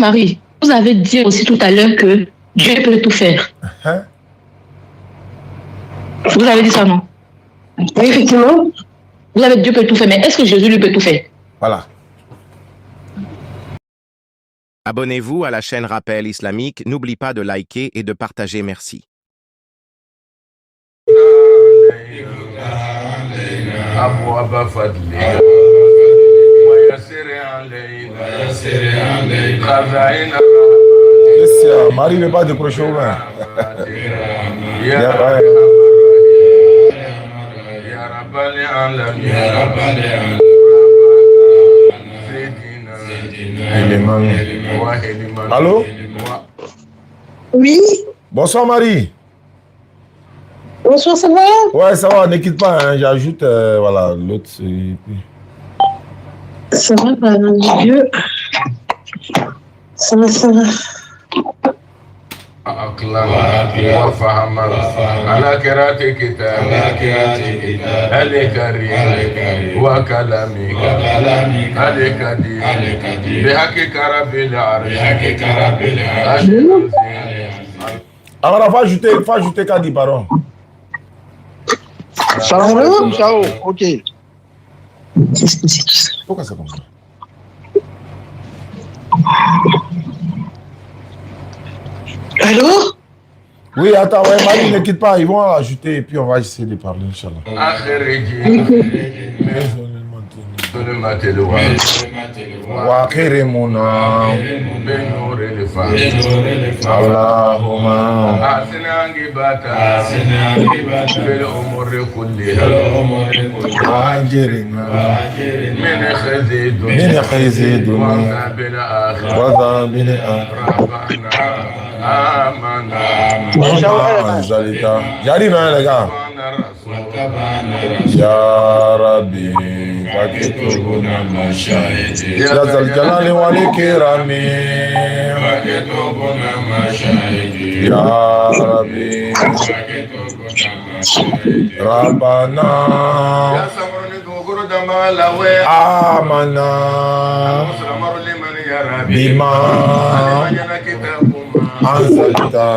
Marie, vous avez dit aussi tout à l'heure que Dieu peut tout faire. Hein? Vous avez dit ça, non? Oui, effectivement. Vous avez dit Dieu peut tout faire, mais est-ce que Jésus lui peut tout faire? Voilà. Abonnez-vous à la chaîne Rappel Islamique. N'oublie pas de liker et de partager. Merci. Marie ne veut pas décrocher au vin. Allô? Oui. Bonsoir Marie. Bonsoir, ça va? Ouais, ça va, ne quitte pas, hein. J'ajoute voilà, l'autre. Ça va, par Dieu. Ça va, ça va. على قراءة كتابك الكريم وكلامك القديم بحقك رب العرش Alors, faut ajouter Kadi, pardon. Salam alaikum, ciao, ok. Pourquoi c'est comme ça? Allô? Oui, attends, ouais, Marie, ne quitte pas, ils vont ajouter et puis on va essayer de parler, Inch'Allah. J'arrive, hein, les gars. Ya Rabbi, fakitubuna mashahidi. Ya Zal Jalali wal Ikrami, fakitubuna mashahidi. Ya Rabbi, fakitubuna mashahidi. Rabbana, ya sabrani dogoro damala we. Amana, bima anzalta.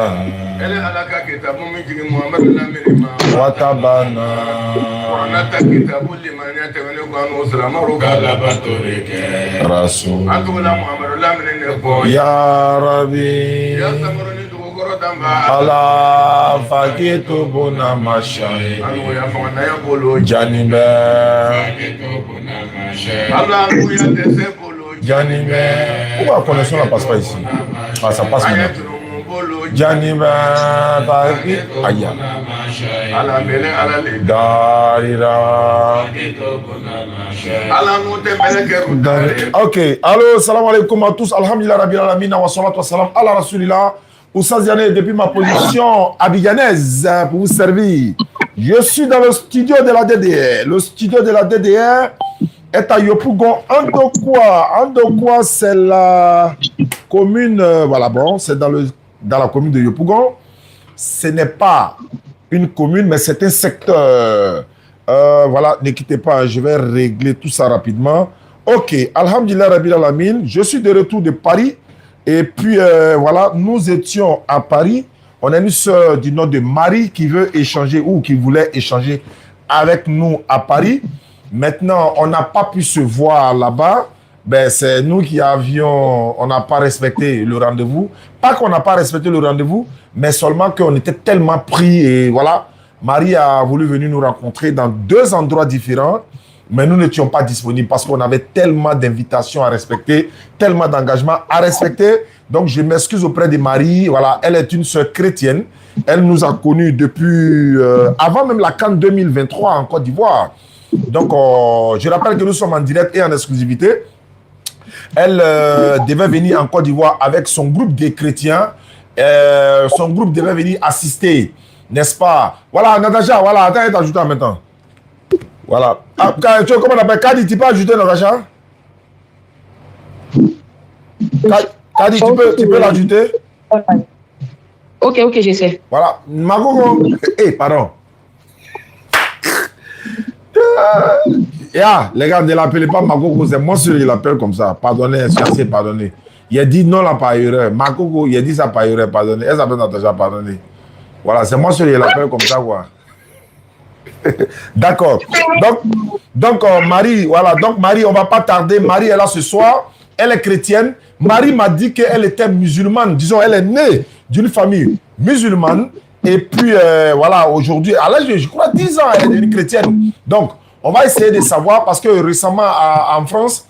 Watabana Rasul Ya Rabbi Allah fakitu buna mashay Janibe Janibe. Pourquoi la connexion ne passe pas ici? Ah, ça passe maintenant. Janiba Baki Aya Darira. Ok, allô, salam alaikum à tous. Alhamdulillah Rabbil Alamin wa salatu wa salam ala Rasulillah. Oustaz Yané, depuis ma position abidjanaise pour vous servir. Je suis dans le studio de la DDR. Le studio de la DDR est à Yopougon. Andokwa, c'est la commune, voilà, bon, c'est dans la commune de Yopougon. Ce n'est pas une commune, mais c'est un secteur. Voilà, ne quittez pas, je vais régler tout ça rapidement. Ok, Alhamdulillah Rabbil Alamin, je suis de retour de Paris. Et puis, voilà, nous étions à Paris. On a une sœur du nom de Marie qui veut échanger ou qui voulait échanger avec nous à Paris. Maintenant, on n'a pas pu se voir là-bas. Ben, c'est nous qui avions, on n'a pas respecté le rendez-vous. Pas qu'on n'a pas respecté le rendez-vous, mais seulement qu'on était tellement pris et voilà. Marie a voulu venir nous rencontrer dans 2 endroits différents, mais nous n'étions pas disponibles parce qu'on avait tellement d'invitations à respecter, tellement d'engagements à respecter. Donc, je m'excuse auprès de Marie. Voilà, elle est une sœur chrétienne. Elle nous a connus depuis avant même la CAN 2023 en Côte d'Ivoire. Donc, je rappelle que nous sommes en direct et en exclusivité. Elle devait venir en Côte d'Ivoire avec son groupe de chrétiens. Son groupe devait venir assister, n'est-ce pas? Voilà, Natacha, voilà, attends, t'ajoutes en même temps. Voilà. Ah, comment on appelle? Kadi, tu peux ajouter Natacha? Kadi, tu peux l'ajouter? Ok, j'essaie. Voilà. Magogo. Pardon. Les gars, ne l'appelez pas Magogo, c'est moi celui qui l'appelle comme ça. Pardonnez, c'est assez pardonné. Il a dit non là par erreur. Makoko, il a dit ça par erreur, pardonnez. Elle s'appelle Natacha, pardonnez. Voilà, c'est moi celui qui l'appelle comme ça, quoi. D'accord. Donc Marie, voilà. Donc Marie, on va pas tarder. Marie est là ce soir. Elle est chrétienne. Marie m'a dit qu'elle était musulmane. Disons, elle est née d'une famille musulmane. Et puis, voilà, aujourd'hui, à l'âge de, je crois, 10 ans, elle est devenue chrétienne. Donc, on va essayer de savoir, parce que récemment, en France,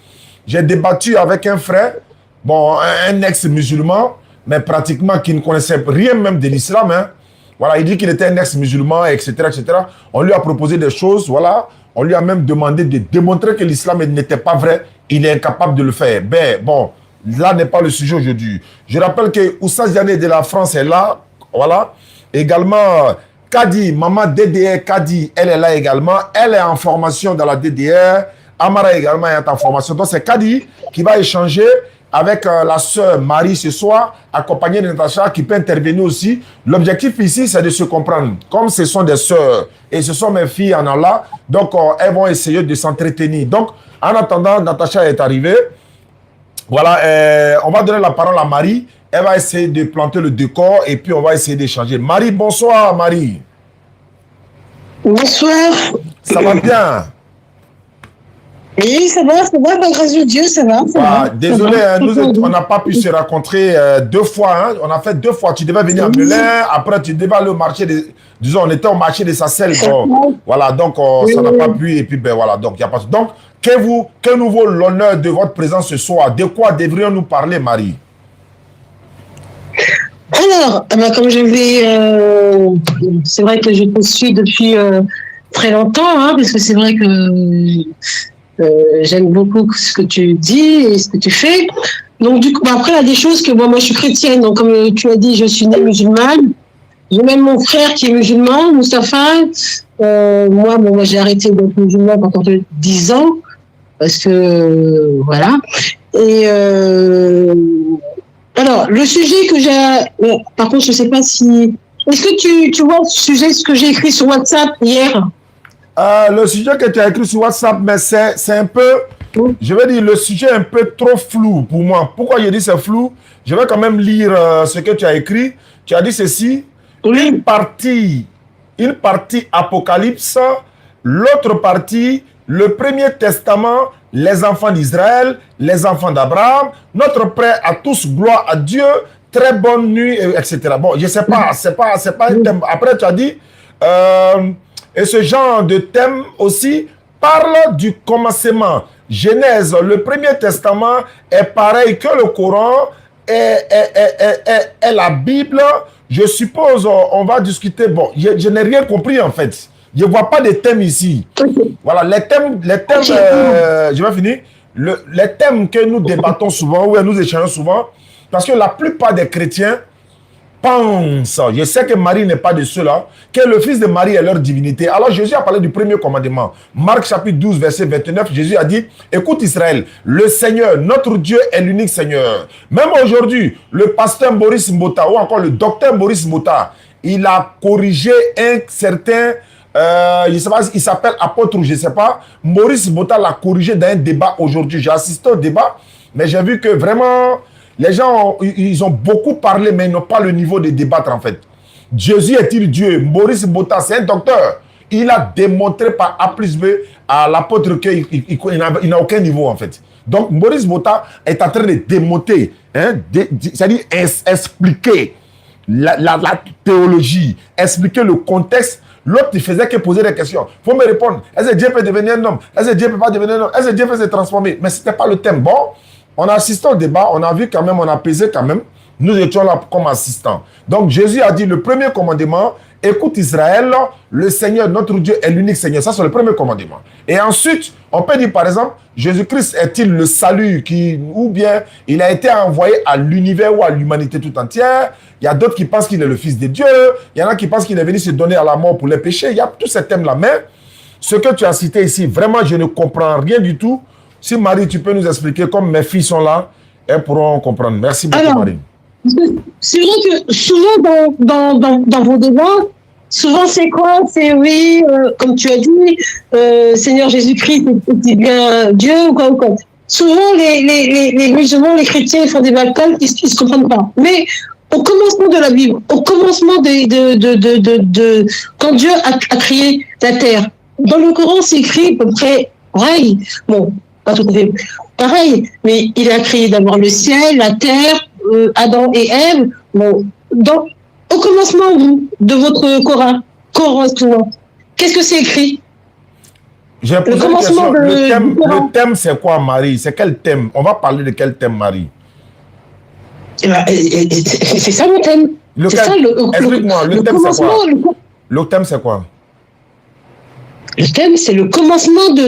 j'ai débattu avec un frère, bon, un ex-musulman, mais pratiquement qui ne connaissait rien même de l'islam, hein. Voilà, il dit qu'il était un ex-musulman, etc., etc. On lui a proposé des choses, voilà. On lui a même demandé de démontrer que l'islam n'était pas vrai. Il est incapable de le faire. Ben, bon, là n'est pas le sujet aujourd'hui. Je rappelle que Oussa Diané de la France est là, voilà. Également, Kadi, maman DDR Kadi, elle est là également. Elle est en formation dans la DDR. Amara également est en formation. Donc, c'est Kadi qui va échanger avec la sœur Marie ce soir, accompagnée de Natacha, qui peut intervenir aussi. L'objectif ici, c'est de se comprendre. Comme ce sont des sœurs et ce sont mes filles en Allah, donc elles vont essayer de s'entretenir. Donc, en attendant, Natacha est arrivée. Voilà, on va donner la parole à Marie. Elle va essayer de planter le décor et puis on va essayer d'échanger. Marie, bonsoir Marie. Bonsoir. Ça va bien? Oui, ça va, par grâce de Dieu, ça va. Désolé, on n'a pas pu se rencontrer 2 fois. Hein. On a fait 2 fois. Tu devais venir à Melun, après tu devais aller au marché de... Disons, on était au marché de Sassel. Voilà, donc ça n'a pas pu. Et puis, ben voilà, donc il n'y a pas... Donc, que nous vaut l'honneur de votre présence ce soir? De quoi devrions-nous parler, Marie? Alors, comme je vais... c'est vrai que je te suis depuis très longtemps, hein, parce que c'est vrai que... j'aime beaucoup ce que tu dis et ce que tu fais. Donc, du coup, après, il y a des choses que moi, je suis chrétienne. Donc, comme tu as dit, je suis née musulmane. J'ai même mon frère qui est musulman, Moustapha. Moi, j'ai arrêté d'être musulman pendant 10 ans. Parce que, voilà. Et, alors, le sujet que j'ai... par contre, je ne sais pas si... Est-ce que tu vois ce sujet, ce que j'ai écrit sur WhatsApp hier? Le sujet que tu as écrit sur WhatsApp, mais c'est un peu, je vais dire, le sujet est un peu trop flou pour moi. Pourquoi je dis c'est flou? Je vais quand même lire ce que tu as écrit. Tu as dit ceci, une partie Apocalypse, l'autre partie, le premier testament, les enfants d'Israël, les enfants d'Abraham, notre Père à tous, gloire à Dieu, très bonne nuit, etc. Bon, je ne sais pas, c'est pas un thème. Après, tu as dit... et ce genre de thème aussi parle du commencement. Genèse, le premier testament est pareil que le Coran, est la Bible. Je suppose, on va discuter. Bon, je n'ai rien compris en fait. Je ne vois pas de thème ici. Voilà, les thèmes je vais finir. Les thèmes que nous débattons souvent, ou nous échangeons souvent, parce que la plupart des chrétiens pense, je sais que Marie n'est pas de ceux-là, que le fils de Marie est leur divinité. Alors Jésus a parlé du premier commandement. Marc chapitre 12, verset 29, Jésus a dit, écoute Israël, le Seigneur, notre Dieu est l'unique Seigneur. Même aujourd'hui, le pasteur Boris Mbota ou encore le docteur Boris Mbota, il a corrigé un certain, je sais pas, il s'appelle apôtre ou je ne sais pas, Boris Mbota l'a corrigé dans un débat aujourd'hui. J'ai assisté au débat, mais j'ai vu que vraiment... Les gens, ils ont beaucoup parlé, mais ils n'ont pas le niveau de débattre en fait. Jésus est-il Dieu? Maurice Mbota, c'est un docteur. Il a démontré par A plus B à l'apôtre qu'il n'a aucun niveau en fait. Donc Maurice Mbota est en train de démonter, hein, c'est-à-dire expliquer la théologie, expliquer le contexte. L'autre, il faisait que poser des questions. Il faut me répondre. Est-ce que Dieu peut devenir un homme? Est-ce que Dieu ne peut pas devenir un homme? Est-ce que Dieu peut se transformer? Mais ce n'était pas le thème. Bon. On a assisté au débat, on a vu quand même, on a pesé quand même. Nous étions là comme assistants. Donc Jésus a dit le premier commandement, écoute Israël, le Seigneur, notre Dieu est l'unique Seigneur. Ça c'est le premier commandement. Et ensuite, on peut dire par exemple, Jésus-Christ est-il le salut ou bien il a été envoyé à l'univers ou à l'humanité tout entière? Il y a d'autres qui pensent qu'il est le Fils de Dieu. Il y en a qui pensent qu'il est venu se donner à la mort pour les péchés. Il y a tous ces thèmes-là. Mais ce que tu as cité ici, vraiment je ne comprends rien du tout. Si Marie, tu peux nous expliquer, comme mes filles sont là, elles pourront comprendre. Merci beaucoup, alors, Marie. C'est vrai que souvent dans vos débats, souvent c'est quoi? C'est oui, comme tu as dit, Seigneur Jésus-Christ est bien Dieu ou quoi ou quoi. souvent les musulmans, les chrétiens, ils font des Balkans, ils se comprennent pas. Mais au commencement de la Bible, au commencement quand Dieu a créé la terre, dans le Coran, c'est écrit à peu près pareil. Bon, pas tout à fait pareil, mais il a créé d'abord le ciel, la terre, Adam et Ève. Bon, au commencement de votre Coran, qu'est-ce que c'est écrit? J'ai posé une question. Le thème, c'est quoi, Marie? C'est quel thème? On va parler de quel thème, Marie? C'est ça le thème. Explique-moi, le thème, c'est quoi? Le thème, c'est quoi? Le thème, c'est le commencement des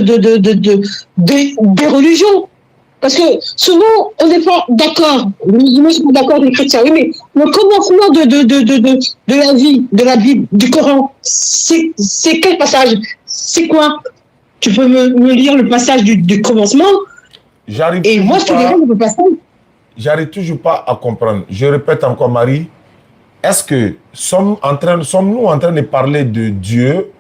religions. Parce que souvent, on n'est pas d'accord. Les musulmans sont d'accord avec les chrétiens. Oui, mais le commencement de la vie, de la Bible, du Coran, c'est quel passage? C'est quoi? Tu peux me lire le passage du commencement? Et moi, je te dirai le passage. J'arrive toujours pas à comprendre. Je répète encore, Marie. Est-ce que sommes-nous en train de parler de Dieu?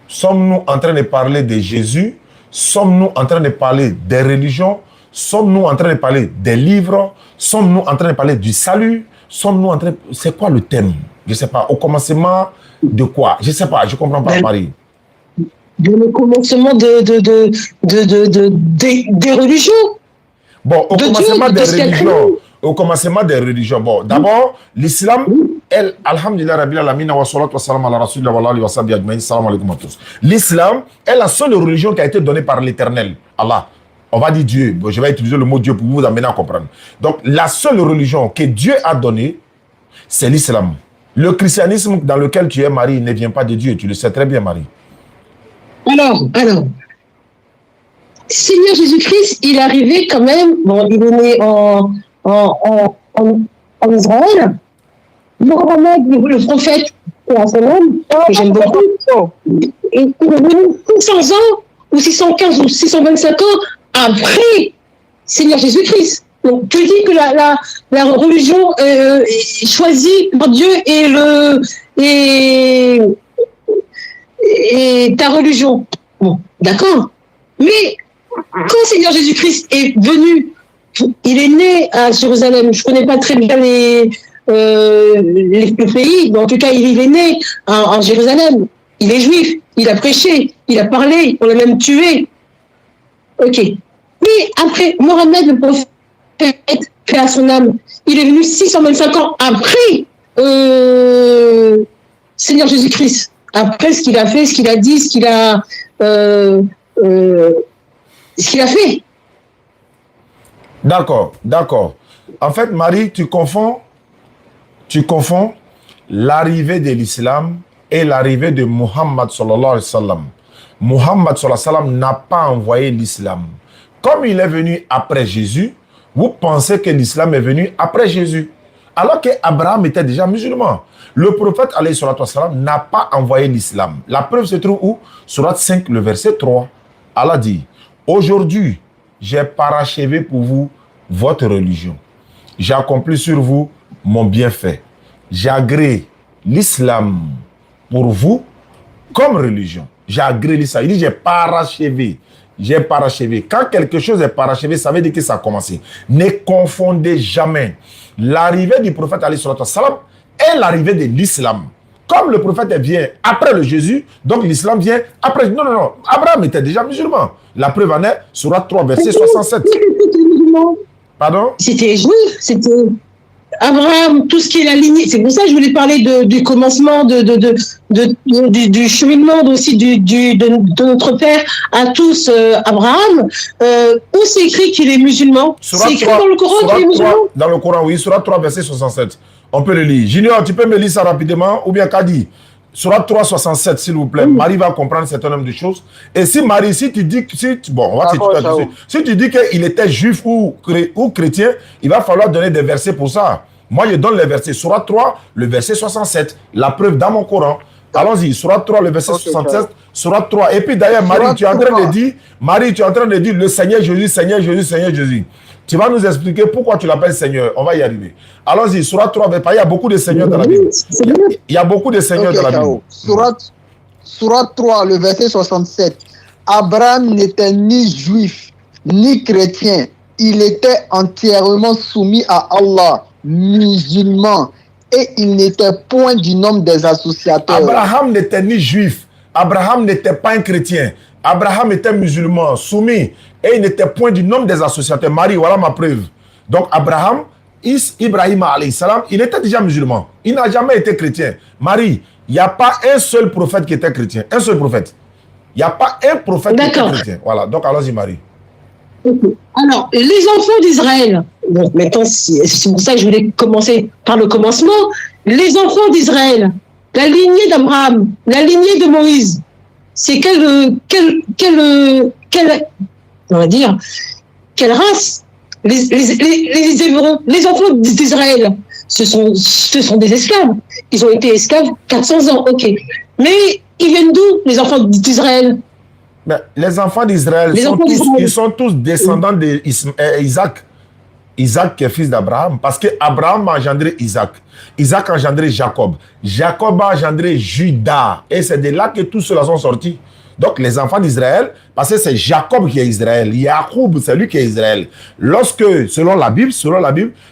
Sommes-nous en train de parler de Jésus? Sommes-nous en train de parler des religions? Sommes-nous en train de parler des livres? Sommes-nous en train de parler du salut? Sommes-nous en train de... C'est quoi le thème? Je ne sais pas. Au commencement de quoi? Je ne sais pas. Je ne comprends pas, Marie. Le commencement des religions. Bon, au commencement des religions. Bon, d'abord, l'islam, alhamdulillah, rabbil alamin, wa salatu wa salam ala rasulillah wa alihi wa sahbihi ajma'in, salam alaikum à tous. L'islam est la seule religion qui a été donnée par l'Éternel, Allah. On va dire Dieu. Bon, je vais utiliser le mot Dieu pour vous amener à comprendre. Donc, la seule religion que Dieu a donnée, c'est l'islam. Le christianisme dans lequel tu es, Marie, ne vient pas de Dieu. Tu le sais très bien, Marie. Alors, Seigneur Jésus-Christ, il est arrivé quand même, bon, il est né en Israël. Mohammed, le prophète, que j'aime beaucoup, il est venu 600 ans, ou 615 ou 625 ans après Seigneur Jésus-Christ. Donc, tu dis que la religion choisie par Dieu et ta religion. Bon, d'accord. Mais quand Seigneur Jésus-Christ est venu, il est né à Jérusalem. Je ne connais pas très bien le pays, mais en tout cas, il est né en Jérusalem. Il est juif, il a prêché, il a parlé, on l'a même tué. Ok. Mais après, Mohammed, le prophète, fait à son âme, il est venu 625 ans après Seigneur Jésus-Christ. Après ce qu'il a fait, ce qu'il a dit, ce qu'il a fait. D'accord. En fait, Marie, tu confonds l'arrivée de l'islam et l'arrivée de Muhammad sallallahu alayhi wa sallam. Muhammad sallallahu alayhi wa sallam n'a pas envoyé l'islam. Comme il est venu après Jésus, vous pensez que l'islam est venu après Jésus. Alors qu'Abraham était déjà musulman. Le prophète alayhi salatu wa sallam n'a pas envoyé l'islam. La preuve se trouve où? Surat 5, le verset 3. Allah dit, aujourd'hui, j'ai parachevé pour vous votre religion. J'ai accompli sur vous mon bienfait. J'ai agréé l'islam pour vous comme religion. J'ai agréé l'islam. Il dit, j'ai parachevé. J'ai parachevé. Quand quelque chose est parachevé, ça veut dire que ça a commencé. Ne confondez jamais l'arrivée du prophète alayhi salatu wa sallam et l'arrivée de l'islam. Comme le prophète vient après le Jésus, donc l'islam vient après. Non. Abraham était déjà musulman. La preuve en est, Surat 3, verset 67. Pardon? C'était juif, c'était Abraham, tout ce qui est la lignée. C'est pour ça que je voulais parler du commencement, du cheminement aussi de notre père à tous, Abraham. Où c'est écrit qu'il est musulman? C'est écrit dans le Coran qu'il est musulman? Dans le Coran, oui, Surat 3, verset 67. On peut le lire. Junior, tu peux me lire ça rapidement? Ou bien Kadi? Surat 3, 67, s'il vous plaît. Marie va comprendre un certain nombre de choses. Et si Marie, si tu dis si tu dis qu'il était juif ou chrétien, il va falloir donner des versets pour ça. Moi, je donne les versets. Surat 3, le verset 67. La preuve dans mon Coran. Allons-y. Surat 3, le verset 67. Surat 3. Et puis d'ailleurs, Marie, tu es en train de dire le Seigneur Jésus, Seigneur Jésus, Seigneur Jésus. Tu vas nous expliquer pourquoi tu l'appelles Seigneur. On va y arriver. Allons-y, Surat 3, il y a beaucoup de seigneurs dans la Bible. Il y a beaucoup de seigneurs dans la Bible. Surat 3, le verset 67. Abraham n'était ni juif, ni chrétien. Il était entièrement soumis à Allah, musulman, et il n'était point du nombre des associateurs. Abraham n'était ni juif. Abraham n'était pas un chrétien. Abraham était musulman, soumis, et il n'était point du nombre des associateurs. Marie, voilà ma preuve. Donc Abraham, Ibrahim alayhi salam, il était déjà musulman. Il n'a jamais été chrétien. Marie, il n'y a pas un seul prophète qui était chrétien. Un seul prophète. Il n'y a pas un prophète qui était chrétien. Voilà, donc allons-y Marie. Alors, les enfants d'Israël, donc maintenant c'est pour ça que je voulais commencer par le commencement, les enfants d'Israël, la lignée d'Abraham, la lignée de Moïse, c'est on va dire, quelle race? Les Hébreux, les enfants d'Israël, ce sont des esclaves. Ils ont été esclaves 400 ans, ok. Mais ils viennent d'où, les enfants d'Israël? Mais les enfants d'Israël, ils sont tous descendants d'Isaac. Isaac qui est fils d'Abraham. Parce que Abraham a engendré Isaac. Isaac a engendré Jacob. Jacob a engendré Judas. Et c'est de là que tous ceux-là sont sortis. Donc les enfants d'Israël, parce que c'est Jacob qui est Israël. Yacoub, c'est lui qui est Israël. Selon la Bible,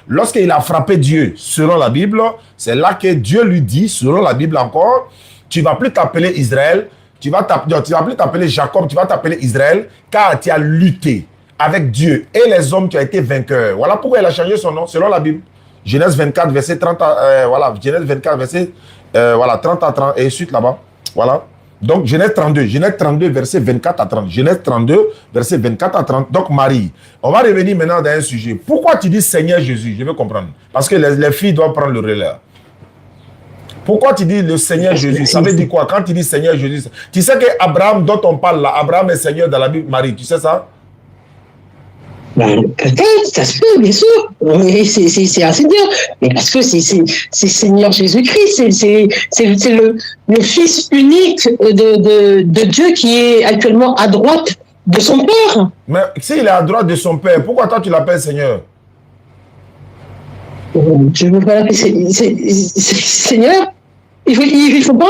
lorsqu'il a frappé Dieu, selon la Bible, c'est là que Dieu lui dit, selon la Bible encore, tu ne vas plus t'appeler Israël, tu vas plus t'appeler Jacob, tu vas t'appeler Israël, car tu as lutté avec Dieu et les hommes qui ont été vainqueurs. Voilà pourquoi il a changé son nom, selon la Bible. Genèse 24, verset 30 Genèse 24, verset 30 à 30, et suite là-bas. Voilà. Donc, Genèse 32, verset 24 à 30. Genèse 32, verset 24 à 30. Donc, Marie, on va revenir maintenant dans un sujet. Pourquoi tu dis Seigneur Jésus? Je veux comprendre. Parce que les filles doivent prendre le relais. Pourquoi tu dis le Seigneur Jésus? Ça veut dire quoi? Quand tu dis Seigneur Jésus, tu sais que Abraham, dont on parle là, Abraham est Seigneur dans la Bible, Marie, tu sais ça? Peut-être, ça se peut, bien sûr. C'est assez bien. Mais parce que c'est Seigneur Jésus-Christ, c'est le Fils unique de Dieu qui est actuellement à droite de son Père. Mais s'il est à droite de son Père, pourquoi toi tu l'appelles Seigneur? Je ne veux pas l'appeler Seigneur. Il faut pas.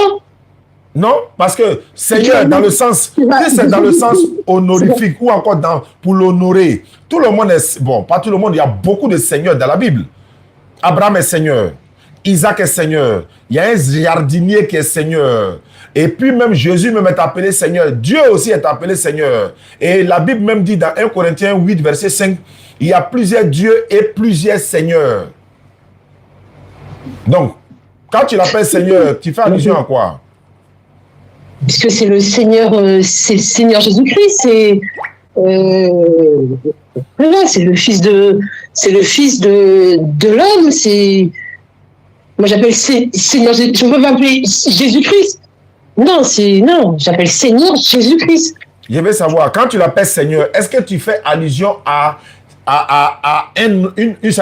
Non, parce que Seigneur, dans le sens, c'est dans le sens honorifique ou encore pour l'honorer. Tout le monde est, bon, pas tout le monde, il y a beaucoup de seigneurs dans la Bible. Abraham est Seigneur, Isaac est Seigneur, il y a un jardinier qui est Seigneur. Et puis même Jésus même est appelé Seigneur. Dieu aussi est appelé Seigneur. Et la Bible même dit dans 1 Corinthiens 8, verset 5, il y a plusieurs dieux et plusieurs seigneurs. Donc, quand tu l'appelles Seigneur, tu fais allusion à quoi? Puisque c'est le Seigneur Jésus-Christ, c'est le fils de l'homme, c'est, moi j'appelle Seigneur, je peux m'appeler Jésus-Christ. Non, j'appelle Seigneur Jésus-Christ. Je veux savoir, quand tu l'appelles Seigneur, est-ce que tu fais allusion à ça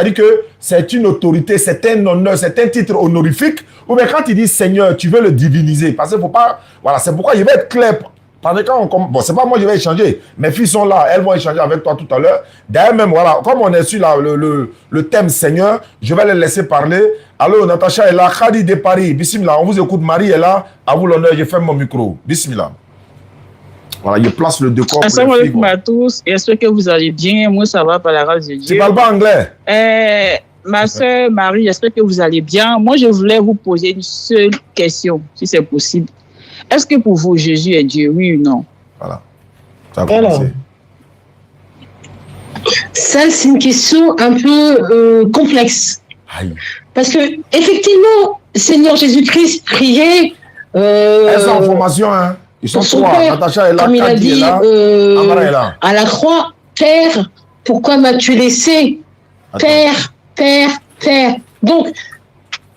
dit que c'est une autorité, c'est un honneur, c'est un titre honorifique, ou bien quand tu dis Seigneur, tu veux le diviniser, parce qu'il faut pas, voilà, c'est pourquoi je vais être clair, parce que bon, c'est pas moi je vais échanger, mes filles sont là, elles vont échanger avec toi tout à l'heure, d'ailleurs même, voilà, comme on est sur le thème Seigneur, je vais les laisser parler. Allô, Natacha est là, Khadi de Paris, bismillah, on vous écoute, Marie est là, à vous l'honneur, je ferme mon micro, bismillah. Voilà, je place le décor. Assalamu alaikum à tous. J'espère que vous allez bien. Moi, ça va par la grâce de Dieu. Tu parles pas anglais? Ma soeur Marie, j'espère que vous allez bien. Moi, je voulais vous poser une seule question, si c'est possible. Est-ce que pour vous, Jésus est Dieu, oui ou non? Voilà. Ça a commencé. Ça, c'est une question un peu complexe. Aïe. Parce que, effectivement, Seigneur Jésus-Christ priait. Elles sont en formation, hein? Ils sont trois. Natacha est là, comme il a dit Amara est là. à la croix, Père, pourquoi m'as-tu laissé? Père, Père, Père. Donc,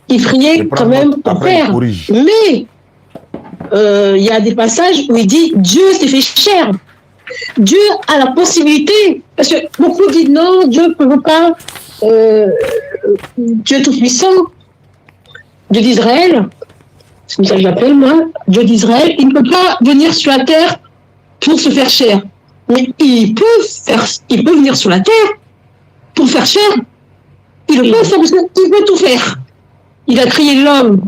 il priait quand même au Père. Mais, il y a des passages où il dit Dieu s'est fait chair. Dieu a la possibilité, parce que beaucoup disent non, Dieu ne peut pas, Dieu tout-puissant, Dieu d'Israël. C'est comme ça que je l'appelle, moi, Dieu d'Israël, il ne peut pas venir sur la terre pour se faire chair. Mais il peut venir sur la terre pour faire chair. Il le peut faire parce qu'il peut tout faire. Il a créé l'homme,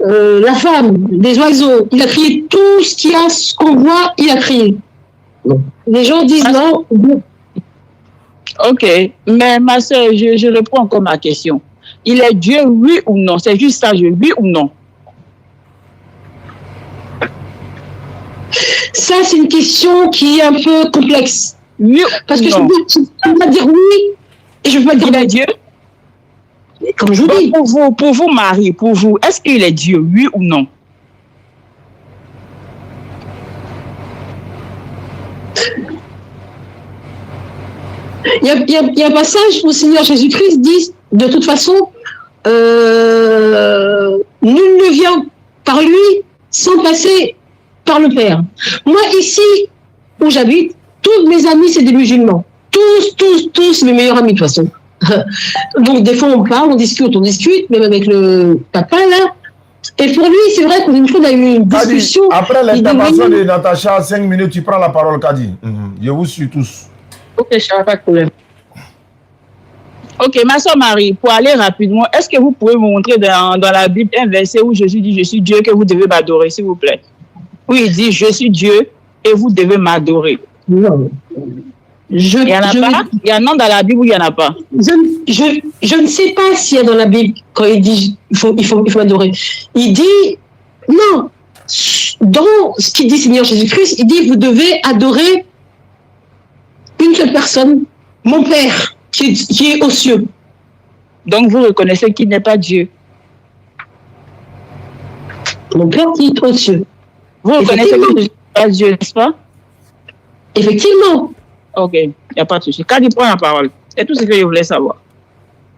la femme, les oiseaux. Il a créé tout ce qu'on voit, il a créé. Les gens disent non, Ok, mais ma soeur, je réponds encore à ma question. Il est Dieu, oui ou non? C'est juste ça, oui ou non? Ça, c'est une question qui est un peu complexe. Oui Parce que non. je ne peux pas dire oui et je ne peux pas dire Il non. est Dieu? Comme je vous dis. Pour vous, Marie, pour vous, est-ce qu'il est Dieu, oui ou non? Il y a un passage où le Seigneur Jésus-Christ dit, de toute façon, nul ne vient par lui sans passer par le Père. Moi, ici où j'habite, tous mes amis, c'est des musulmans. Tous mes meilleurs amis, de toute façon. Donc, des fois, on parle, on discute, même avec le papa, là. Et pour lui, c'est vrai qu'une fois, on a eu une discussion. Kadi, après l'intervention de Natacha, 5 minutes, tu prends la parole, Kadi. Je vous suis tous. Ok, je n'ai pas de problème. Ok, ma soeur Marie, pour aller rapidement, est-ce que vous pouvez me montrer dans la Bible un verset où Jésus dit « Je suis Dieu que vous devez m'adorer », s'il vous plaît? Où il dit « Je suis Dieu et vous devez m'adorer ». Non. Il n'y en a pas? Il y en a dans la Bible ou il n'y en a pas? Je ne sais pas s'il y a dans la Bible, quand il dit il faut adorer. Il dit, non, dans ce qu'il dit Seigneur Jésus-Christ, il dit vous devez adorer une seule personne, mon Père, qui est aux cieux. Donc vous reconnaissez qu'il n'est pas Dieu. Mon Père qui est aux cieux. Vous reconnaissez qu'il n'est pas Dieu, n'est-ce pas? Effectivement. Ok, il n'y a pas de souci. Kadi, prends la parole. C'est tout ce que je voulais savoir.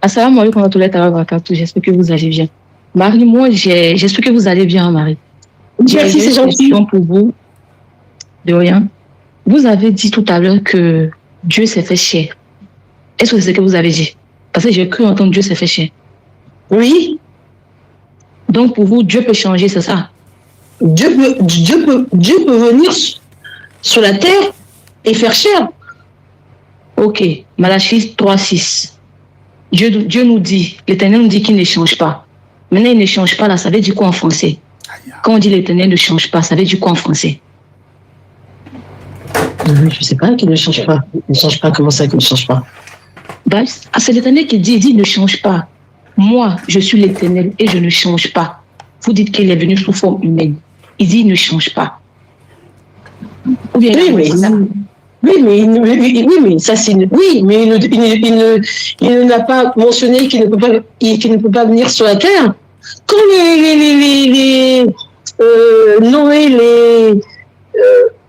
Assalamu alaikum wa rahmatullahi wa barakatuh. J'espère que vous allez bien. Marie, moi, j'espère que vous allez bien, Marie. Merci, c'est gentil. Pour vous. De rien. Vous avez dit tout à l'heure que Dieu s'est fait chair. Est-ce que c'est ce que vous avez dit? Parce que j'ai cru entendre Dieu s'est fait chair. Oui. Donc, pour vous, Dieu peut changer, c'est ça? Dieu peut venir sur la terre et faire chair. Ok. Malachie 3:6. Dieu nous dit, l'Éternel nous dit qu'il ne change pas. Maintenant, il ne change pas, là, ça veut dire quoi en français? Quand on dit l'Éternel ne change pas, ça veut dire quoi en français? Je ne sais pas, qu'il ne change pas. Il ne change pas, comment ça qu'il ne change pas? Ben, c'est l'Éternel qui dit, il dit ne change pas. Moi, je suis l'Éternel et je ne change pas. Vous dites qu'il est venu sous forme humaine. Il dit il ne change pas. Ou bien oui, mais ça c'est oui, mais il n'a pas mentionné qu'il ne peut pas venir sur la terre. Quand Noé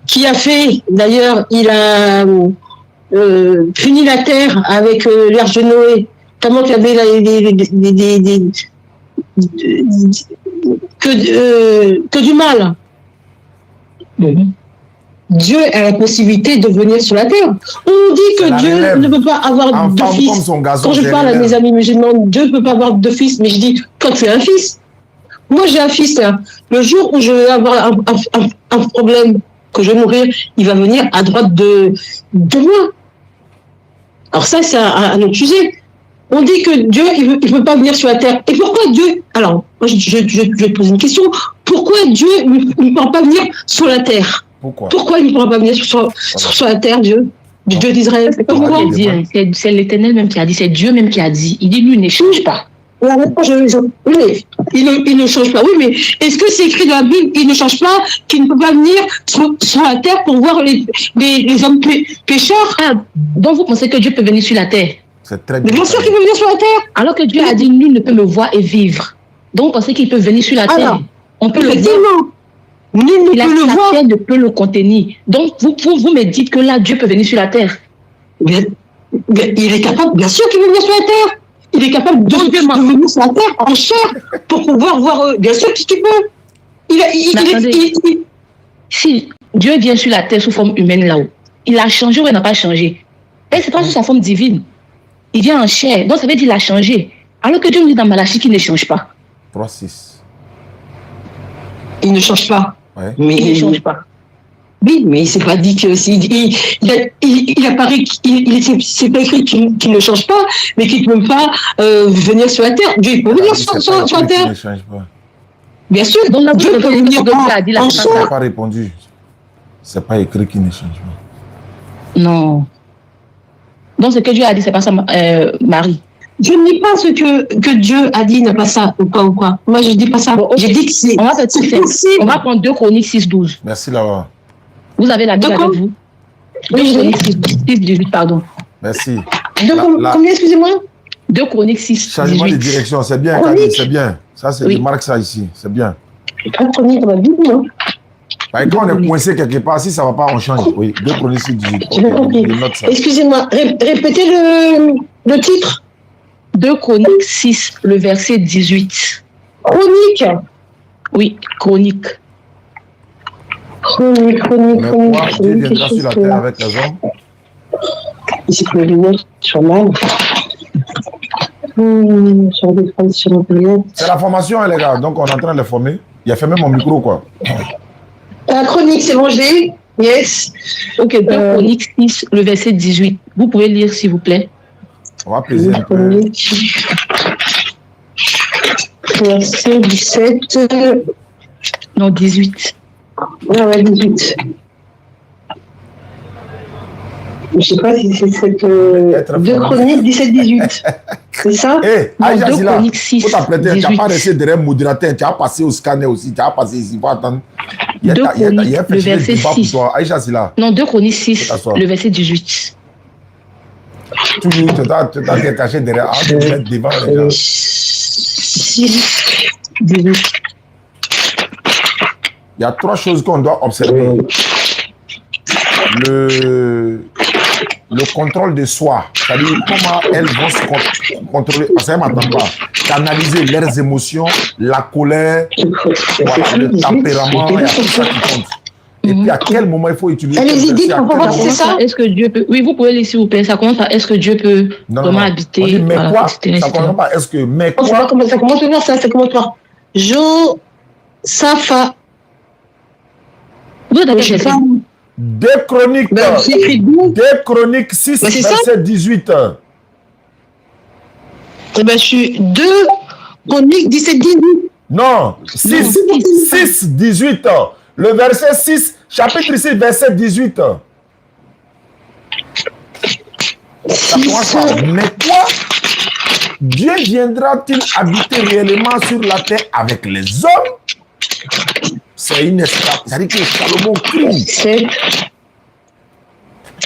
qui a fait, d'ailleurs, il a puni la terre avec l'arche de Noé. Tellement qu'il y avait que du mal. Dieu a la possibilité de venir sur la terre. On dit que Dieu ne peut pas avoir de fils. Quand je parle à mes amis musulmans, Dieu ne peut pas avoir de fils, mais je dis, toi tu es un fils. Moi j'ai un fils là. Le jour où je vais avoir un problème, que je vais mourir, il va venir à droite de moi. Alors ça c'est un autre sujet. On dit que Dieu, il ne peut pas venir sur la terre. Et pourquoi Dieu... Alors, moi, je vais te poser une question. Pourquoi Dieu ne peut pas venir sur la terre? Pourquoi il ne pourra pas venir sur la terre, Dieu d'Israël? Pourquoi? C'est l'Éternel même qui a dit, c'est Dieu même qui a dit. Il dit, lui, ne change pas. Oui, il ne change pas. Oui, mais est-ce que c'est écrit dans la Bible qu'il ne change pas, qu'il ne peut pas venir sur la terre pour voir les hommes pécheurs? Donc, vous pensez que Dieu peut venir sur la terre? Mais bien sûr qu'il peut venir sur la terre. Alors que Dieu a dit, nul ne peut me voir et vivre. Donc, vous pensez qu'il peut venir sur la terre? On peut le voir. Nul ne peut le voir. La terre ne peut le contenir. Donc, vous me dites que là, Dieu peut venir sur la terre. Il est capable, bien sûr qu'il peut venir sur la terre. Il est capable de venir sur la terre en chair pour pouvoir voir. Bien sûr qu'il peut. Si Dieu vient sur la terre sous forme humaine là-haut, il a changé ou il n'a pas changé? Et c'est pas sous sa forme divine. Il vient en chair. Donc, ça veut dire qu'il a changé. Alors que Dieu nous dit dans Malachie qu'il ne change pas. 3:6. Il ne change pas. Ouais. Mais il ne change pas. Oui, mais il s'est pas dit que il apparaît, c'est pas écrit qu'il ne change pas, mais qu'il ne peut pas venir sur la terre. Dieu peut venir sur la terre. Ne change pas. Bien sûr. Donc là, Dieu peut venir en chair. Il n'a pas répondu. C'est pas écrit qu'il ne change pas. Non. Donc, ce que Dieu a dit, c'est pas ça, Marie. Je ne dis pas ce que Dieu a dit, n'est pas ça, ou quoi. Moi, je dis pas ça. Bon, okay. J'ai dit que c'est. On va faire tout faire. On va prendre 2 Chroniques 6-12. Merci, Laura. Vous avez la Bible avec vous? 2 Chroniques 6-18, pardon. Merci. Combien, excusez-moi? 2 Chroniques 6-18. Changement de direction, c'est bien, Kadi, c'est bien. Ça, c'est marque ça ici, c'est bien. Pas de chronique dans ma Bible, non? Bah, quand on est coincé quelque part, si ça ne va pas, on change. Oui, 2 Chroniques 6-18. J'ai bien compris. Excusez-moi, répétez le titre. 2 Chroniques 6, le verset 18. Chronique. Oui, chronique. Mais quoi, Dieu viendra sur la terre avec les hommes? Ici, que les lunettes sont mal. C'est la formation, les gars. Donc, on est en train de les former. Il a fait même mon micro, quoi. La chronique, c'est bon, j'ai. Yes. Ok, 2 Chroniques 6, le verset 18. Vous pouvez lire, s'il vous plaît. On va peser un peu. Verset 17. Non, 18. Ah ouais, 18. Je ne sais pas si c'est cette 2 Chroniques 17-18. C'est ça? Hé, Aïcha, 2 Chroniques 6, tu n'as pas 18. resté derrière le modérateur, tu as passé au scanner aussi, tu as passé ici, va attendre. 2 Chroniques, le verset 6. Aïcha, c'est là. Non, 2 Chroniques 6, le verset 18. Toujours, tu t'as caché derrière, tu vas mettre devant les gens. 6, 18. Il y a 3 choses qu'on doit observer. Le contrôle de soi, c'est-à-dire comment elles vont se contrôler, parce qu'elles ne m'attendent pas, canaliser leurs émotions, la colère, voilà, le tempérament, il y a tout ça qui compte. Et puis à quel moment il faut utiliser. Allez-y, dites, pour voir si c'est ça. Est-ce que Dieu peut. Oui, vous pouvez laisser, s'il vous plaît. Ça commence par est-ce que Dieu peut vraiment habiter. Dit, mais voilà, quoi? Ça commence par est-ce que. Mais quoi? Ça commence par ça, ça commence par Safa. Vous avez ça? 2 Chroniques, 2 Chroniques 6, verset 18. Eh ben, je suis 2 Chroniques 17-18. Non, 6, 18. Le verset 6, chapitre 6, verset 18. Ça commence par, mais quoi? Dieu viendra-t-il habiter réellement sur la terre avec les hommes? C'est une esclave. C'est-à-dire que Salomon crie.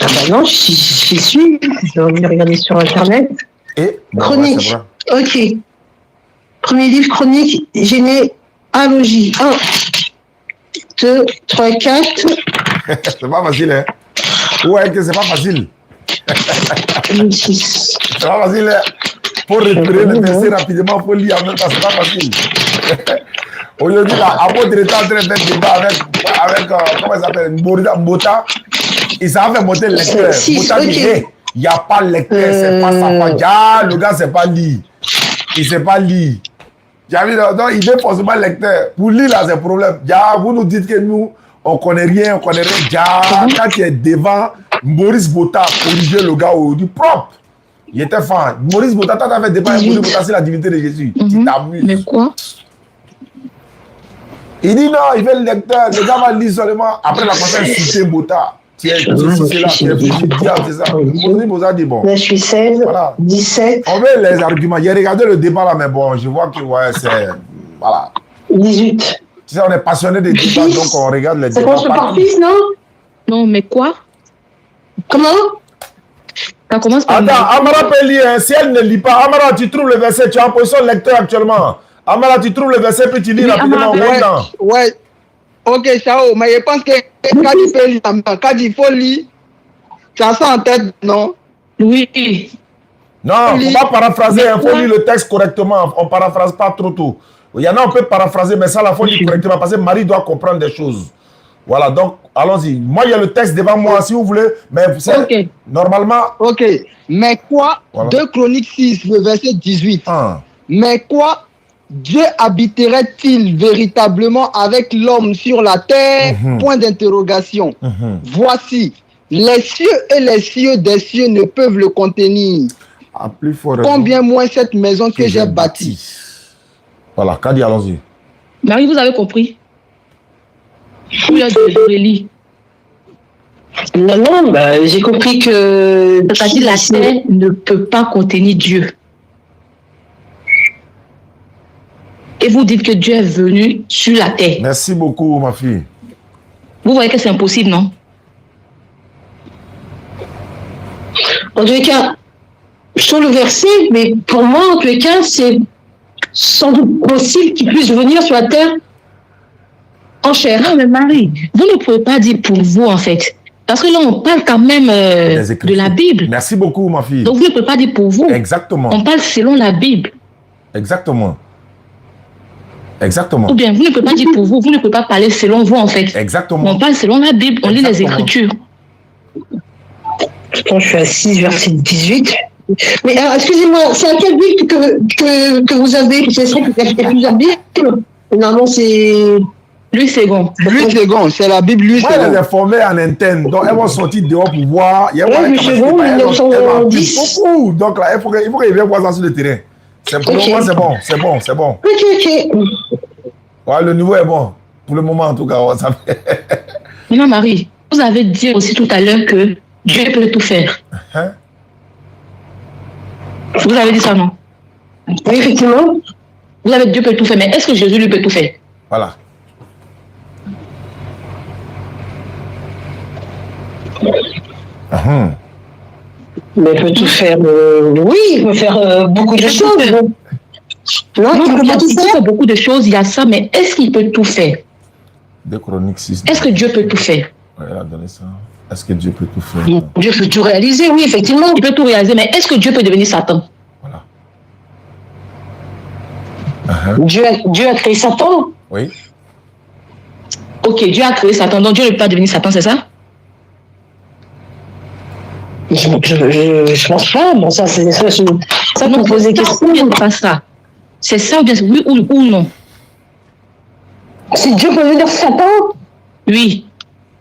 Ah ben non, j'y suis. Je vais regarder sur Internet. Et Chronique. Ouais, ok. Premier livre, Chronique, généalogie. 1, 2, 3, 4. C'est pas facile, hein? Ouais, que c'est pas facile. 6. C'est pas facile, hein? Pour récupérer le verset rapidement, il faut lire en même temps, c'est pas facile. Aujourd'hui, là, à votre état en train de faire débat avec comment il s'appelle, Mbota, il s'en fait monter le lecteur. Mbota dit, hey, il n'y a pas de lecteur, c'est pas ça. Ah, le gars, c'est pas lire. Il ne sait pas lire. Donc, il est forcément lecteur. Pour lire, là, c'est un problème. Vous nous dites que nous, on ne connaît rien, quand tu es devant Maurice Bota, corriger le gars du propre. Il était fan. Maurice Bota, tu as fait débat avec Maurice Bota, c'est la divinité de Jésus. Tu t'amuses. Mais quoi? Il dit non, il veut le lecteur. Le gars va lire seulement. Après, la commencé à insulter Bota. Tiens, c'est là, c'est ça. Maurice Bota dit bon. Là, je suis 16, voilà. 17. On veut les arguments. J'ai regardé le débat là, mais bon, je vois que ouais, c'est. Voilà. 18. Tu sais, on est passionné des débats, donc on regarde les débats. Ça commence par fils, non? Non, mais quoi? Comment? Ça commence par. Attends, Amara peut lire. Si elle ne lit pas, Amara, tu trouves le verset. Tu es en position lecteur actuellement. Amara, tu trouves le verset, puis tu lis rapidement. Ouais. Ok, Chao, mais je pense que quand il peut lire, quand il faut lire, tu as ça en tête, non? Oui. Non, il ne faut pas paraphraser, il faut lire le texte correctement. On ne paraphrase pas trop tôt. Il y en a, on peut paraphraser, mais ça, il faut lire correctement, parce que Marie doit comprendre des choses. Voilà, donc, allons-y. Moi, il y a le texte devant moi, si vous voulez, mais okay. Normalement... Ok, mais quoi, voilà. 2 Chroniques 6, le verset 18. Mais quoi, Dieu habiterait-il véritablement avec l'homme sur la terre? Point d'interrogation. Voici, les cieux et les cieux des cieux ne peuvent le contenir. Plus fort combien moins cette maison que j'ai bâtie. Voilà, Kadi, allons-y. Marie, vous avez compris? Je relis. Non, j'ai compris que... C'est-à-dire la terre ne peut pas contenir Dieu. Et vous dites que Dieu est venu sur la terre. Merci beaucoup, ma fille. Vous voyez que c'est impossible, non? En tous les cas, sur le verset, mais pour moi, en tous les cas, c'est sans doute possible qu'il puisse venir sur la terre en chair. Non, mais Marie, vous ne pouvez pas dire pour vous, en fait. Parce que là, on parle quand même de la Bible. Merci beaucoup, ma fille. Donc, vous ne pouvez pas dire pour vous. Exactement. On parle selon la Bible. Exactement. Exactement. Ou bien, vous ne pouvez pas dire pour vous, vous ne pouvez pas parler selon vous, en fait. Exactement. On parle selon la Bible, on lit les Écritures. Je pense que je suis à 6, verset 18. Mais excusez-moi, c'est à quelle Bible que vous avez? C'est vrai qu'il y a plusieurs Bibles. Normalement, c'est... Louis II. Louis II, c'est la Bible Louis II. Moi, elle est formée en interne, donc elles vont sortir dehors pour voir. Oui, Louis II, 1910. Beaucoup. Donc là, il faut qu'ils viennent voir ça sur le terrain. C'est pour le moment, c'est bon. Ok. Ouais, le niveau est bon. Pour le moment, en tout cas, on va Maintenant, Marie, vous avez dit aussi tout à l'heure que Dieu peut tout faire. Hein? Vous avez dit ça, non? Oui, effectivement. Vous avez dit Dieu peut tout faire, mais est-ce que Jésus lui peut tout faire? Voilà. Mais il peut tout faire. Oui, il peut faire beaucoup de choses. Non, il peut faire beaucoup de choses, il y a ça, mais est-ce qu'il peut tout faire? 2 Chroniques 6. Est-ce que Dieu peut tout faire? Ouais, elle a donné ça. Est-ce que Dieu peut tout faire? Dieu peut tout réaliser, oui, effectivement. Il peut tout réaliser, mais est-ce que Dieu peut devenir Satan? Voilà. Dieu a créé Satan. Oui. Ok, Dieu a créé Satan, donc Dieu ne peut pas devenir Satan, c'est ça? Je pense pas. Bon, ça, c'est ça. Ça, vous posez des questions. Pas ça. C'est ça, ou bien oui ou non? Si Dieu peut devenir Satan? Oui.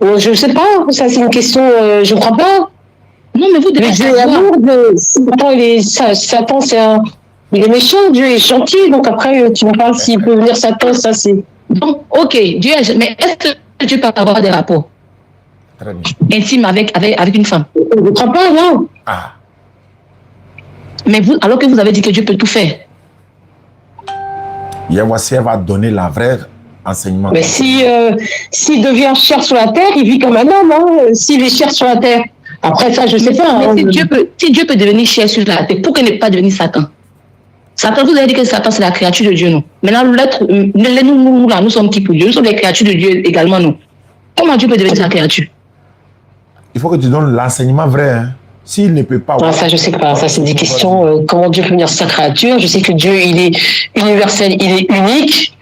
Je ne sais pas. Ça, c'est une question. Je ne crois pas. Non, mais vous devez savoir. Satan, il est méchant. Dieu est gentil. Donc après, tu me parles s'il peut devenir Satan. Ça, c'est. Donc, ok. Mais est-ce que Dieu peut avoir des rapports intimes avec une femme? Je ne crois pas, non. Ah. Mais vous, alors que vous avez dit que Dieu peut tout faire. Voici, elle va donner la vraie enseignement. Mais s'il devient chair sur la terre, il vit comme un homme. Hein, s'il est chair sur la terre. Après ça, je ne sais pas. Mais si Dieu peut devenir chair sur la terre, pourquoi ne pas devenir Satan? Satan, vous avez dit que Satan, c'est la créature de Dieu, non? Maintenant, nous sommes qui pour Dieu? Nous sommes les créatures de Dieu également, non? Comment Dieu peut devenir sa créature? Il faut que tu donnes l'enseignement vrai. Hein. S'il ne peut pas... Ça, je ne sais pas. Ça, c'est des questions. Comment Dieu peut devenir sa créature? Je sais que Dieu, il est universel, il est unique.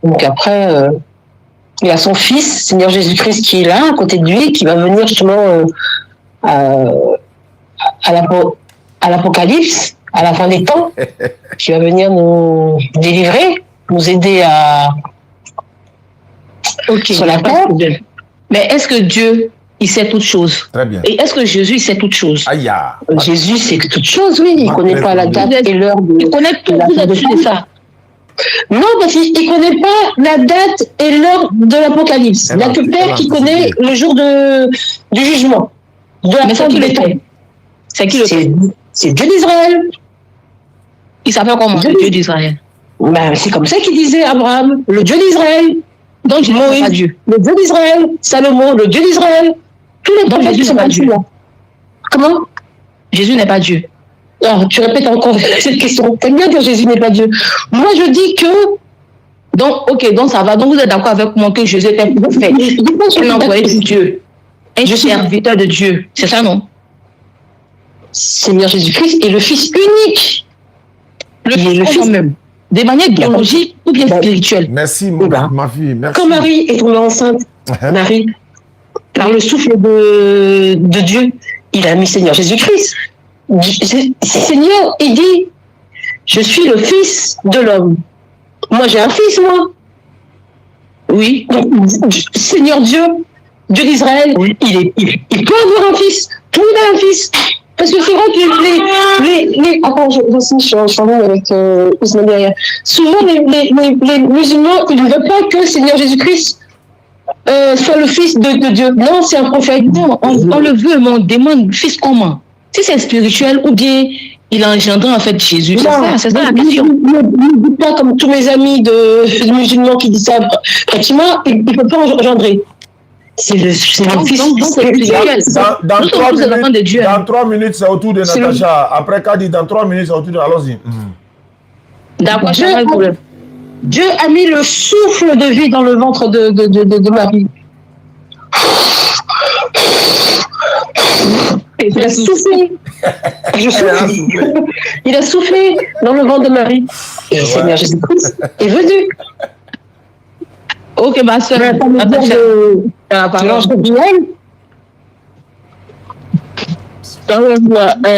Donc après, il a son Fils, Seigneur Jésus-Christ, qui est là, à côté de lui, qui va venir justement à l'Apocalypse, à la fin des temps, qui va venir nous délivrer, nous aider sur la terre. Mais est-ce que Dieu, il sait toutes choses? Très bien. Et est-ce que Jésus, il sait toutes choses? Aïe. Jésus sait toutes choses, oui. Il ne connaît pas la date et l'heure. Il connaît tout, vous êtes sûr de ça? Non, parce qu'il ne connaît pas la date et l'heure de l'Apocalypse. Il n'y a que Père qui connaît le jour du jugement. Mais c'est qui le fait? C'est qui le fait? C'est Dieu d'Israël. Il s'appelle comment, le Dieu d'Israël? C'est comme ça qu'il disait Abraham, le Dieu d'Israël. Donc Jésus n'est pas Dieu. Le Dieu d'Israël. Salomon, le Dieu d'Israël. Tous les prophètes Jésus n'est pas Dieu. Comment? Jésus n'est pas Dieu. Alors, tu répètes encore cette question. T'aimes bien dire Jésus n'est pas Dieu. Moi, je dis que... Donc, ok, donc ça va. Donc, vous êtes d'accord avec moi que Jésus est un prophète, un envoyé de Dieu, un serviteur de Dieu. C'est ça, non? Seigneur Jésus-Christ est le Fils unique. Le Fils même. De manière biologique ou bien spirituelle. Merci, ma fille. Merci. Quand Marie est tombée enceinte, Marie, par le souffle de Dieu, il a mis Seigneur Jésus-Christ. Seigneur, il dit, je suis le Fils de l'homme. Moi, j'ai un fils, moi. Oui. Donc, Seigneur Dieu d'Israël, oui. Il peut avoir un fils. Tout le monde a un fils. Parce que c'est vrai que attends, je suis en ligne avec Ousmane derrière. Souvent, les musulmans, ils ne veulent pas que Seigneur Jésus-Christ soit le fils de Dieu. Non, c'est un prophète. Non, on le veut, mais on demande fils comment? Si c'est spirituel ou bien il a engendré en fait Jésus. C'est ça la question. Ne dis pas comme tous mes amis de musulmans qui disent ça. Fatima, il ne peut pas engendrer. C'est le fils spirituel. Dans 3 minutes, c'est autour de Natacha. Après Kadi, dans 3 minutes, c'est autour de... Allons-y. D'accord, Dieu a mis le souffle de vie dans le ventre de Marie. Il a soufflé. Il a soufflé dans le ventre de Marie. Et le Seigneur Jésus-Christ est venu. Ok, ma soeur. L'ange Gabriel.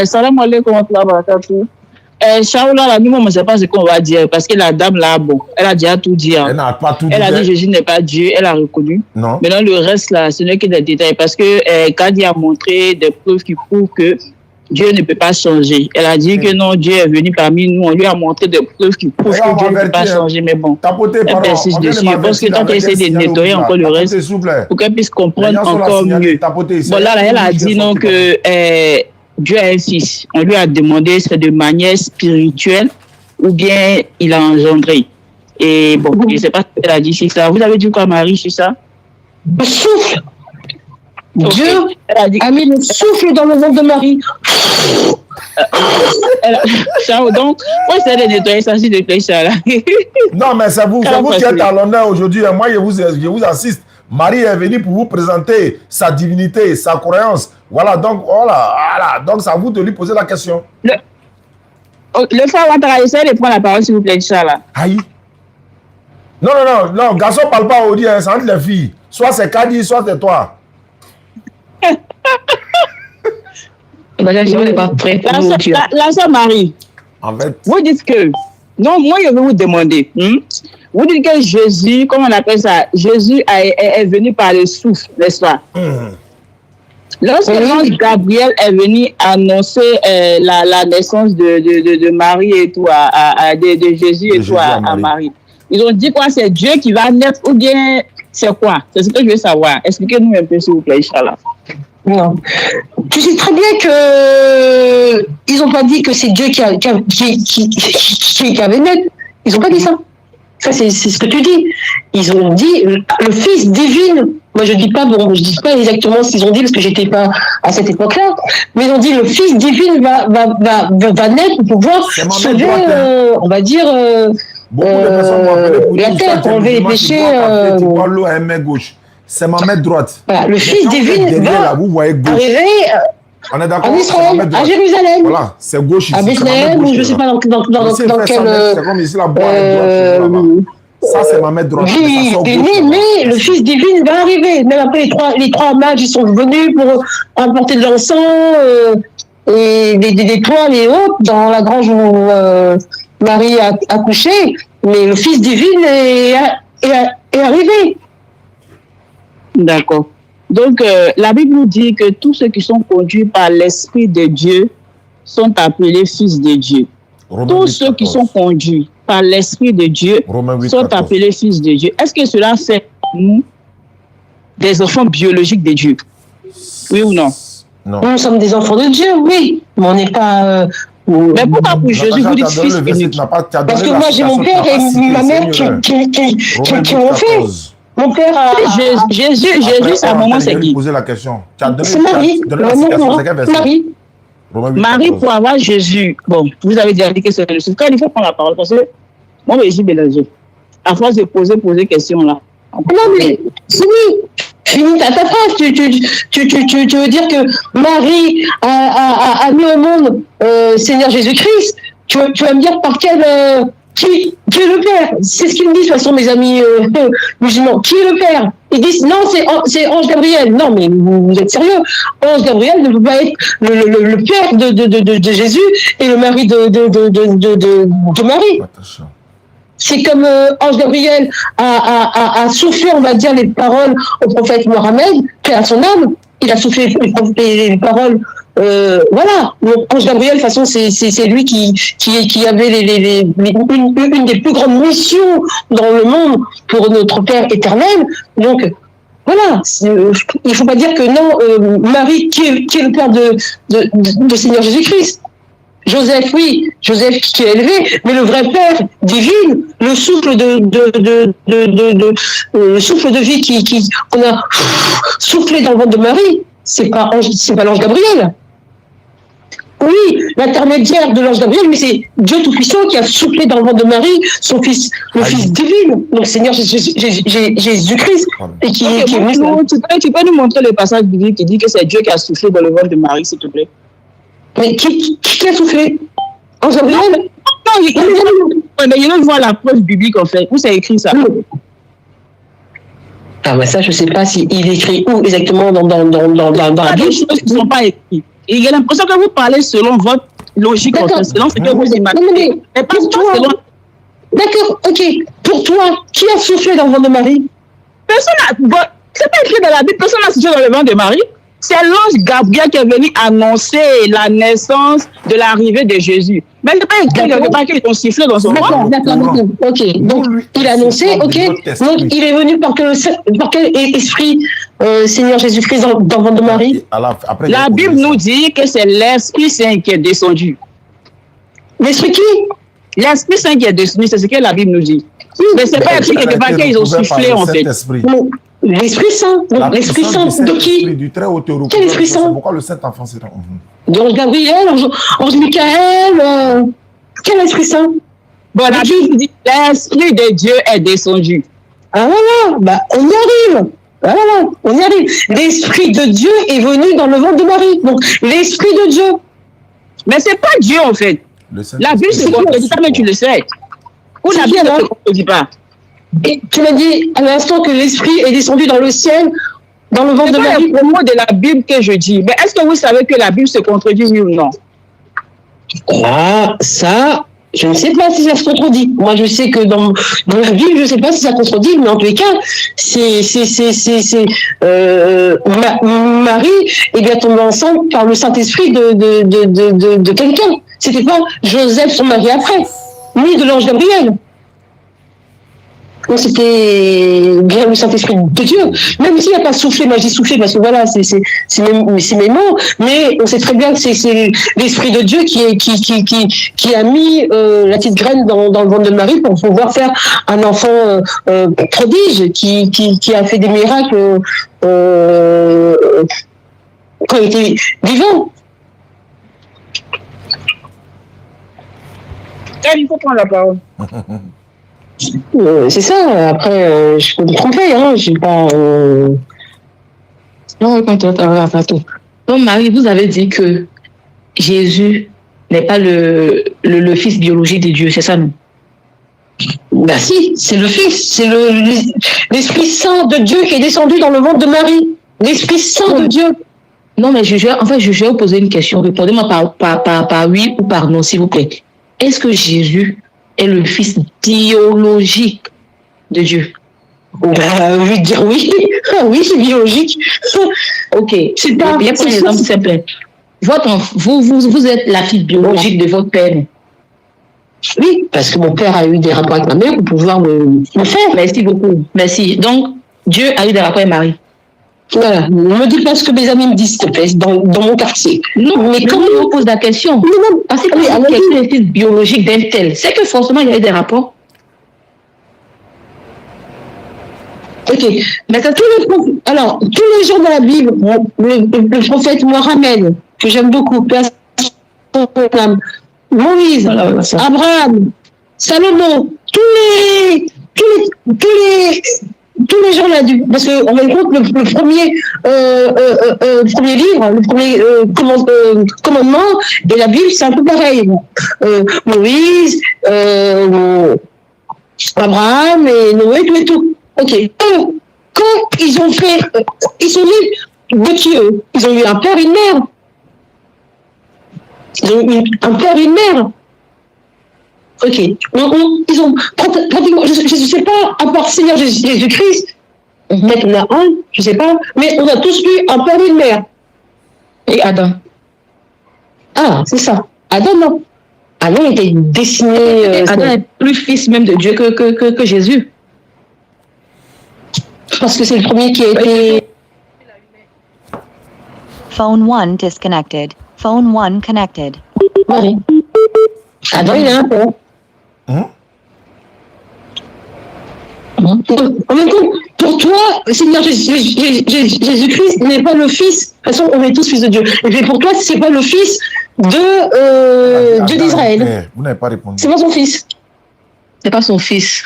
Salam alaikum wa rahmatullahi. Shaoula, là, nous, on ne sait pas ce qu'on va dire parce que la dame là, bon, elle a déjà tout dit. Hein. Elle n'a pas tout dit. Elle a dit Jésus n'est pas Dieu, elle a reconnu. Non. Maintenant, le reste là, ce n'est que des détails parce que Kadi a montré des preuves qui prouvent que Dieu ne peut pas changer. Elle a dit que non, Dieu est venu parmi nous. On lui a montré des preuves qui prouvent que Dieu ne peut pas changer. Mais bon, elle persiste dessus. Je pense que quand elle essaie de nettoyer encore le reste, pour qu'elle puisse comprendre encore mieux. Bon, là, elle a dit non que Dieu a un fils. On lui a demandé c'est de manière spirituelle ou bien il a engendré. Et bon, je ne sais pas ce qu'elle a dit sur ça. Vous avez dit quoi, Marie, sur ça? Le souffle. Dieu a mis le souffle dans le ventre de Marie. Donc, on essaie de nettoyer ça, s'il te plaît, ça là. Non, mais c'est vous qui êtes à l'honneur aujourd'hui. Moi, je vous assiste. Marie est venue pour vous présenter sa divinité, sa croyance. Voilà, donc c'est à vous de lui poser la question. Le frère Ouattara, essayez de prendre la parole, s'il vous plaît, Inch'Allah. Aïe. Non, garçon ne parle pas au dire, c'est entre les filles. Soit c'est Kadi, soit c'est toi. La sœur Marie, en fait, vous dites que, non, moi je vais vous demander, vous dites que Jésus, comment on appelle ça, Jésus est venu par le souffle, n'est-ce pas? Lorsque l'ange Gabriel est venu annoncer la naissance de Marie et tout, de Jésus et tout à Marie, ils ont dit quoi? C'est Dieu qui va naître ou bien c'est quoi? C'est ce que je veux savoir. Expliquez-nous un peu, s'il vous plaît, Inch'Allah. Non. Tu sais très bien que ils n'ont pas dit que c'est Dieu qui avait naître. Ils n'ont pas dit ça. Ça, c'est ce que tu dis. Ils ont dit le Fils divine. Moi, je dis pas exactement ce qu'ils ont dit parce que j'étais pas à cette époque-là. Mais ils ont dit le Fils divine va naître pour pouvoir sauver, on va dire, la terre, pour enlever les péchés. C'est ma main droite. Voilà, le Fils divine va arriver on est d'accord, en Israël, à Jérusalem. Voilà, c'est gauche ici. À Bethléem, ou je ne sais pas dans quel... C'est comme ici, la boîte ça, c'est ma main droite. Mais le Fils divine va arriver. Même après, les trois mages, ils sont venus pour apporter de l'encens et des toiles et autres dans la grange où Marie a accouché. Mais le Fils divine est arrivé. D'accord. Donc, la Bible nous dit que tous ceux qui sont conduits par l'Esprit de Dieu sont appelés fils de Dieu. Tous ceux qui sont conduits par l'Esprit de Dieu sont appelés fils de Dieu. Est-ce que cela fait nous des enfants biologiques de Dieu? Oui ou non? Non. Nous sommes des enfants de Dieu, oui. Mais on n'est pas... Mais pourquoi pour Jésus vous dites fils unique? Parce que moi, j'ai mon père et ma mère qui l'ont fait. Mon père a... Jésus, à un moment, c'est qui? Poser la question. C'est Marie. Marie, pour avoir Jésus, bon, vous avez déjà dit que c'est le souffle. Quand il faut prendre la parole, parce que moi, je suis mélangé. À force de poser question là. Non, mais finis ta phrase. Tu veux dire que Marie a mis au monde Seigneur Jésus-Christ. Tu vas me dire par quel... Qui est le Père? C'est ce qu'ils me disent de toute façon, mes amis musulmans. Qui est le Père? Ils disent non, c'est Ange Gabriel. Non, mais vous êtes sérieux? Ange Gabriel ne peut pas être le Père de Jésus et le mari de Marie. C'est comme Ange Gabriel a soufflé, on va dire, les paroles au prophète Mohammed, paix à son âme. Il a soufflé les paroles. Voilà, donc Ange Gabriel, de toute façon, c'est lui qui avait une des plus grandes missions dans le monde pour notre Père éternel. Donc, Voilà, il ne faut pas dire que non, Marie, qui est le père de Seigneur Jésus-Christ. Joseph, oui, Joseph qui est élevé, mais le vrai père divin, le souffle souffle de vie qu'on a soufflé dans le ventre de Marie, c'est pas l'ange Gabriel. Oui, l'intermédiaire de l'ange Gabriel, mais c'est Dieu Tout-Puissant qui a soufflé dans le ventre de Marie, son fils, le Fils divin, donc Seigneur Jésus-Christ, et qui est venu. Tu peux nous montrer le passage biblique qui dit que c'est Dieu qui a soufflé dans le ventre de Marie, s'il te plaît? Mais qui a soufflé? Ange Gabriel? Non, mais il veut voir la preuve biblique, en fait. Où c'est écrit ça? Ah, ouais, ça, je ne sais pas s'il écrit où exactement dans la Bible. Des choses qui ne sont pas écrites. Et il a l'impression que vous parlez selon votre logique, en fait, selon ce que vous imaginez. Mais pas selon. D'accord, ok. Pour toi, qui a soufflé dans le ventre de Marie? Personne n'a. C'est pas écrit dans la Bible, personne n'a soufflé dans le ventre de Marie. C'est l'ange Gabriel qui est venu annoncer la naissance de l'arrivée de Jésus. Mais il n'est pas écrit quelque part qu'ils ont sifflé dans son ventre. D'accord. Ok. Donc, il a annoncé, ok. Donc, il est venu par quel esprit, Seigneur Jésus-Christ, dans le ventre de Marie? La Bible nous dit que c'est l'Esprit Saint qui est descendu. L'Esprit qui? L'Esprit Saint qui est descendu, c'est ce que la Bible nous dit. Mais ce n'est pas écrit quelque part qu'ils ont soufflé, en fait. L'Esprit Saint. L'Esprit Saint de qui? Quel Esprit Saint? Pourquoi le Saint-Enfant c'est D'ange Gabriel, ange Michael, quel Esprit Saint? Bon, la Bible dit l'Esprit de Dieu est descendu. Ah voilà, on y arrive. Voilà, on y arrive. L'Esprit de Dieu est venu dans le ventre de Marie. Donc, l'Esprit de Dieu. Mais c'est pas Dieu, en fait. La Bible se contredit pas, mais tu le sais. Ou la Bible ne se contredit pas. Et tu m'as dit à l'instant que l'Esprit est descendu dans le ciel, dans le ventre de Marie. C'est le mot de la Bible que je dis. Mais est-ce que vous savez que la Bible se contredit, oui ou non? Ah, ça, je ne sais pas si ça se contredit. Moi, je sais que dans la Bible, je ne sais pas si ça contredit, mais en tous les cas, Marie est bien tombée enceinte par le Saint-Esprit de quelqu'un. C'était pas Joseph, son mari après, ni de l'ange Gabriel. Donc c'était bien le Saint-Esprit de Dieu. Même s'il n'y a pas soufflé, moi j'ai soufflé parce que voilà, c'est mes mots, mais on sait très bien que c'est l'Esprit de Dieu qui a mis la petite graine dans le ventre de Marie pour pouvoir faire un enfant prodige qui a fait des miracles quand il était vivant. Il faut prendre la parole. C'est ça, après, je peux me tromper, hein, je ne sais pas. Non, attends. Donc, Marie, vous avez dit que Jésus n'est pas le fils biologique de Dieu, c'est ça, non? Ben si, c'est le Fils, c'est l'Esprit Saint de Dieu qui est descendu dans le ventre de Marie. L'Esprit Saint de Dieu. Non, mais je vais vous poser une question. Répondez-moi par oui ou par non, s'il vous plaît. Est-ce que Jésus est le fils biologique de Dieu? Oui, dire oui. Oui, c'est biologique. Ok. C'est pas bien pour exemple simple. Vous êtes la fille biologique de votre père. Oui, parce que mon père a eu des rapports avec ma mère pour pouvoir me faire. Merci beaucoup. Merci. Donc, Dieu a eu des rapports avec Marie. Voilà. Ne me dis pas ce que mes amis me disent, s'il te plaît, dans mon quartier. Non, mais quand on vous pose la question, parce que quelqu'un est fils biologique d'un tel, c'est que forcément il y a eu des rapports. Ok. Mais alors, tous les jours de la Bible, le prophète Mohamed, que j'aime beaucoup, Moïse, Abraham, Salomon, tous les gens là, parce qu'on va compte le premier livre, le premier commandement de la Bible, c'est un peu pareil. Moïse, Abraham et Noé, tout et tout. Ok. Quand ils ont fait, ils sont nés de qui eux? Ils ont eu un père et une mère. Ils ont eu un père et une mère. Ok. Ils ont pratiquement, je ne sais pas, à part Seigneur Jésus-Christ, peut-être on a un, je ne sais pas, mais on a tous eu un père et une mère. Et Adam. Ah, c'est ça. Adam, non. Adam était destiné. Adam est plus fils même de Dieu que Jésus. Parce que c'est le premier qui a été... Phone 1 disconnected. Phone 1 connected. Oui. Attends, il est un peu. En même temps, pour toi, Seigneur Jésus-Christ n'est pas le Fils. De toute façon, on est tous fils de Dieu. Et pour toi, c'est pas le Fils de Dieu d'Israël. Vous n'avez pas répondu. C'est pas son fils. C'est pas son fils.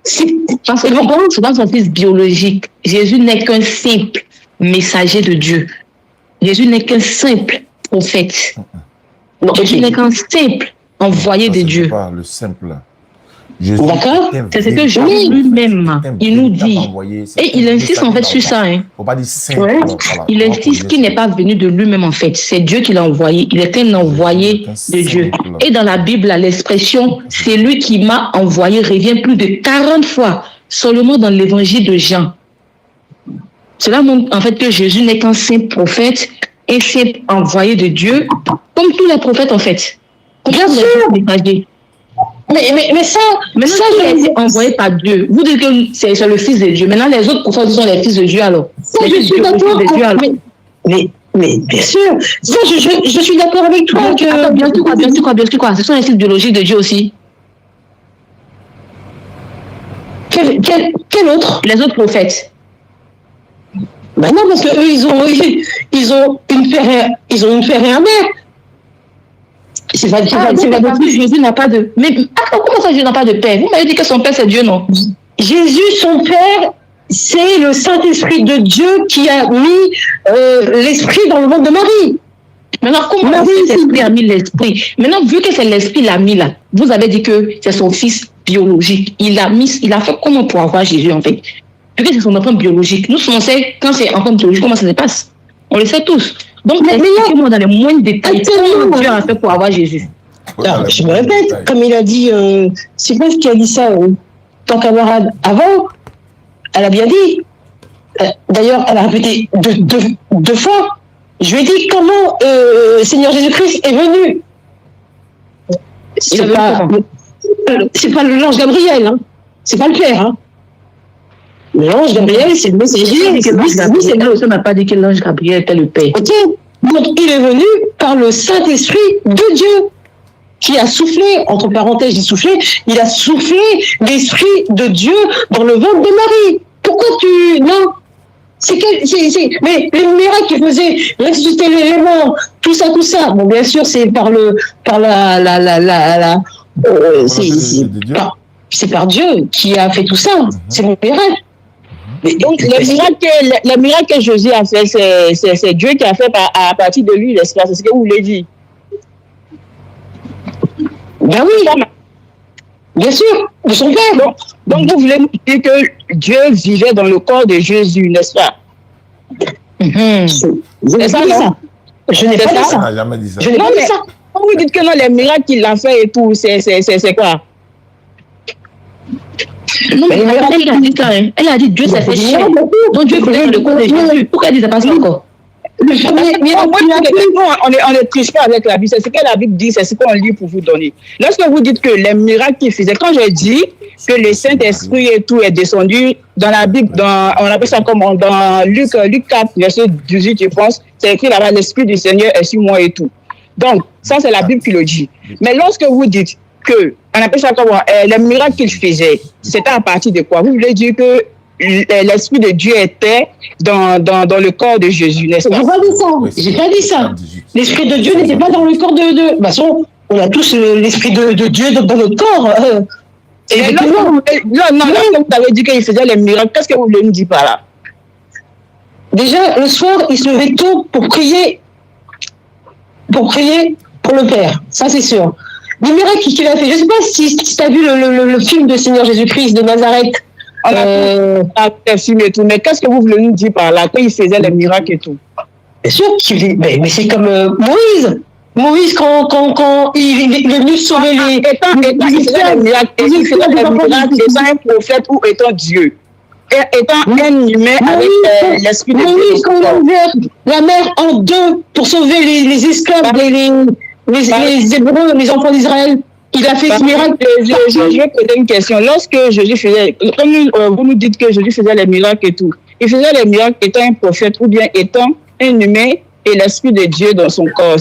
C'est pas son fils biologique. Jésus n'est qu'un simple messager de Dieu. Jésus n'est qu'un simple prophète. Jésus n'est qu'un simple envoyé de Dieu. Pas le simple. D'accord. C'est ce que Jésus lui-même, il nous dit. Et il insiste en fait sur ça. Hein. Faut pas dire simple. Ouais. Il insiste qu'il n'est pas venu de lui-même en fait. C'est Dieu qui l'a envoyé. Il est un envoyé de Dieu. Et dans la Bible, l'expression « c'est lui qui m'a envoyé » revient plus de 40 fois seulement dans l'évangile de Jean. Cela montre en fait que Jésus n'est qu'un simple prophète, un simple envoyé de Dieu, comme tous les prophètes en fait. Bien sûr. Mais ça, il a été envoyé par Dieu. Vous dites que c'est le Fils de Dieu. Maintenant, les autres prophètes sont les fils de Dieu alors. Ça, je suis d'accord. Mais bien sûr, ça, je suis d'accord avec toi. Donc, bien sûr quoi. Ce sont les fils biologiques de Dieu aussi. Quel autre? Les autres prophètes. Ben non, parce que eux, ils ont une père et un mère. C'est pas Jésus n'a pas de... Mais comment ça, Jésus n'a pas de père? Vous m'avez dit que son père, c'est Dieu, non? Jésus, son père, c'est le Saint-Esprit de Dieu qui a mis l'Esprit dans le ventre de Marie. Maintenant, comment cet esprit a mis l'Esprit? Maintenant, vu que c'est l'Esprit qui l'a mis là, vous avez dit que c'est son fils biologique. Il a fait comment pour avoir Jésus, en fait? Vu que c'est son enfant biologique. Nous, on sait, quand c'est enfant biologique, comment ça se passe? On le sait tous. Donc, expliquez-moi dans les moindres détails comment Dieu a fait pour avoir Jésus. Alors, je me répète, comme il a dit, c'est pas ce qui a dit ça, ton camarade avant, elle a bien dit. D'ailleurs, elle a répété deux fois. Je lui ai dit comment Seigneur Jésus-Christ est venu. C'est pas l'ange Gabriel, hein. C'est pas le père, hein. L'ange Gabriel, c'est le messager. Ça n'a pas dit que l'ange Gabriel était le père. Ok. Donc, il est venu par le Saint-Esprit de Dieu, qui a soufflé, entre parenthèses, j'ai soufflé, il a soufflé l'Esprit de Dieu dans le ventre de Marie. Pourquoi tu... Non. Mais les miracles qu'il faisait, ressusciter les morts, tout ça. Bon, bien sûr, c'est c'est par Dieu qui a fait tout ça. C'est mon miracle. Mais donc, le miracle que Jésus a fait, c'est Dieu qui a fait à partir de lui, n'est-ce pas? C'est ce que vous voulez dire. Ben oui, bien sûr, de son père. Donc, vous voulez nous dire que Dieu vivait dans le corps de Jésus, n'est-ce pas? C'est ça, non? Je n'ai pas dit ça. On n'a jamais dit ça. Je n'ai pas dit ça. Quand vous dites que non, les miracles qu'il a fait et tout, c'est quoi? Non, mais elle a dit ça, hein. Elle a dit Dieu s'est fait chair. Donc Dieu voulait le corps de Jésus. Pourquoi elle disait pas ça encore? On ne triche pas avec la Bible. C'est ce que la Bible dit, c'est ce qu'on lit pour vous donner. Lorsque vous dites que les miracles qu'il faisait, quand je dis que le Saint-Esprit et tout est descendu dans la Bible, on appelle ça comment? Dans Luc 4, verset 18, je pense, c'est écrit là-bas, l'Esprit du Seigneur est sur moi et tout. Donc, ça, c'est la Bible qui le dit. Mais lorsque vous dites que, on appelle ça comment? Les miracles qu'il faisait, c'était à partir de quoi? Vous voulez dire que l'Esprit de Dieu était dans le corps de Jésus, n'est-ce pas? J'ai pas dit ça. L'Esprit de Dieu n'était pas dans le corps de... De toute façon, on a tous l'Esprit de Dieu dans notre corps. Non, vous avez dit qu'il faisait les miracles. Qu'est-ce que vous voulez nous dire par là? Déjà, le soir, il se levait tôt pour prier pour le Père. Ça, c'est sûr. Les miracles qu'il a fait. Je ne sais pas si tu as vu le film de Seigneur Jésus-Christ de Nazareth. Film et tout, mais qu'est-ce que vous voulez nous dire par là, quand il faisait les miracles et tout? Bien sûr, mais c'est comme Moïse. Moïse, quand il est venu sauver les... Étant un prophète ou étant Dieu, étant un humain avec l'Esprit de Dieu. Moïse, quand il a ouvert la mer en deux pour sauver les esclaves, les Hébreux, les enfants d'Israël, Il a fait ce miracle. Je vais poser une question. Lorsque Jésus faisait, comme vous nous dites que Jésus faisait les miracles et tout, il faisait les miracles étant un prophète ou bien étant un humain et l'Esprit de Dieu dans son corps.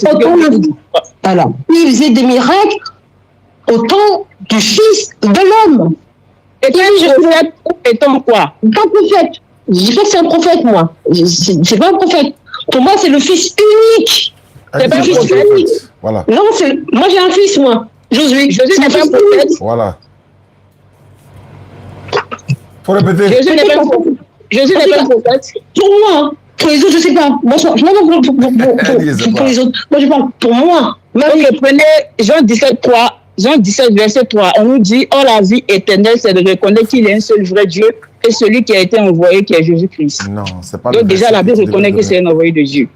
Alors, il faisait des miracles au temps du Fils de l'homme. Et un prophète étant quoi? Pas prophète. Je dis pas que c'est un prophète, moi. C'est pas un prophète. Pour moi, c'est le Fils unique. C'est pas un fils unique. Voilà. Non, moi j'ai un fils, moi. Josué. Jésus n'est pas un prophète. Voilà. Faut répéter. Jésus n'est pas un prophète. Jésus n'est pas un prophète. Pour moi, pour les autres, je sais pas. Moi, pour les autres. Moi, je parle pour moi. Donc, prenez Jean 17, 3. Jean 17, verset 3. On nous dit, oh, la vie éternelle, c'est de reconnaître qu'il est un seul vrai Dieu et celui qui a été envoyé, qui est Jésus-Christ. Non, c'est pas. Donc, déjà, la Bible reconnaît que c'est un envoyé de Dieu.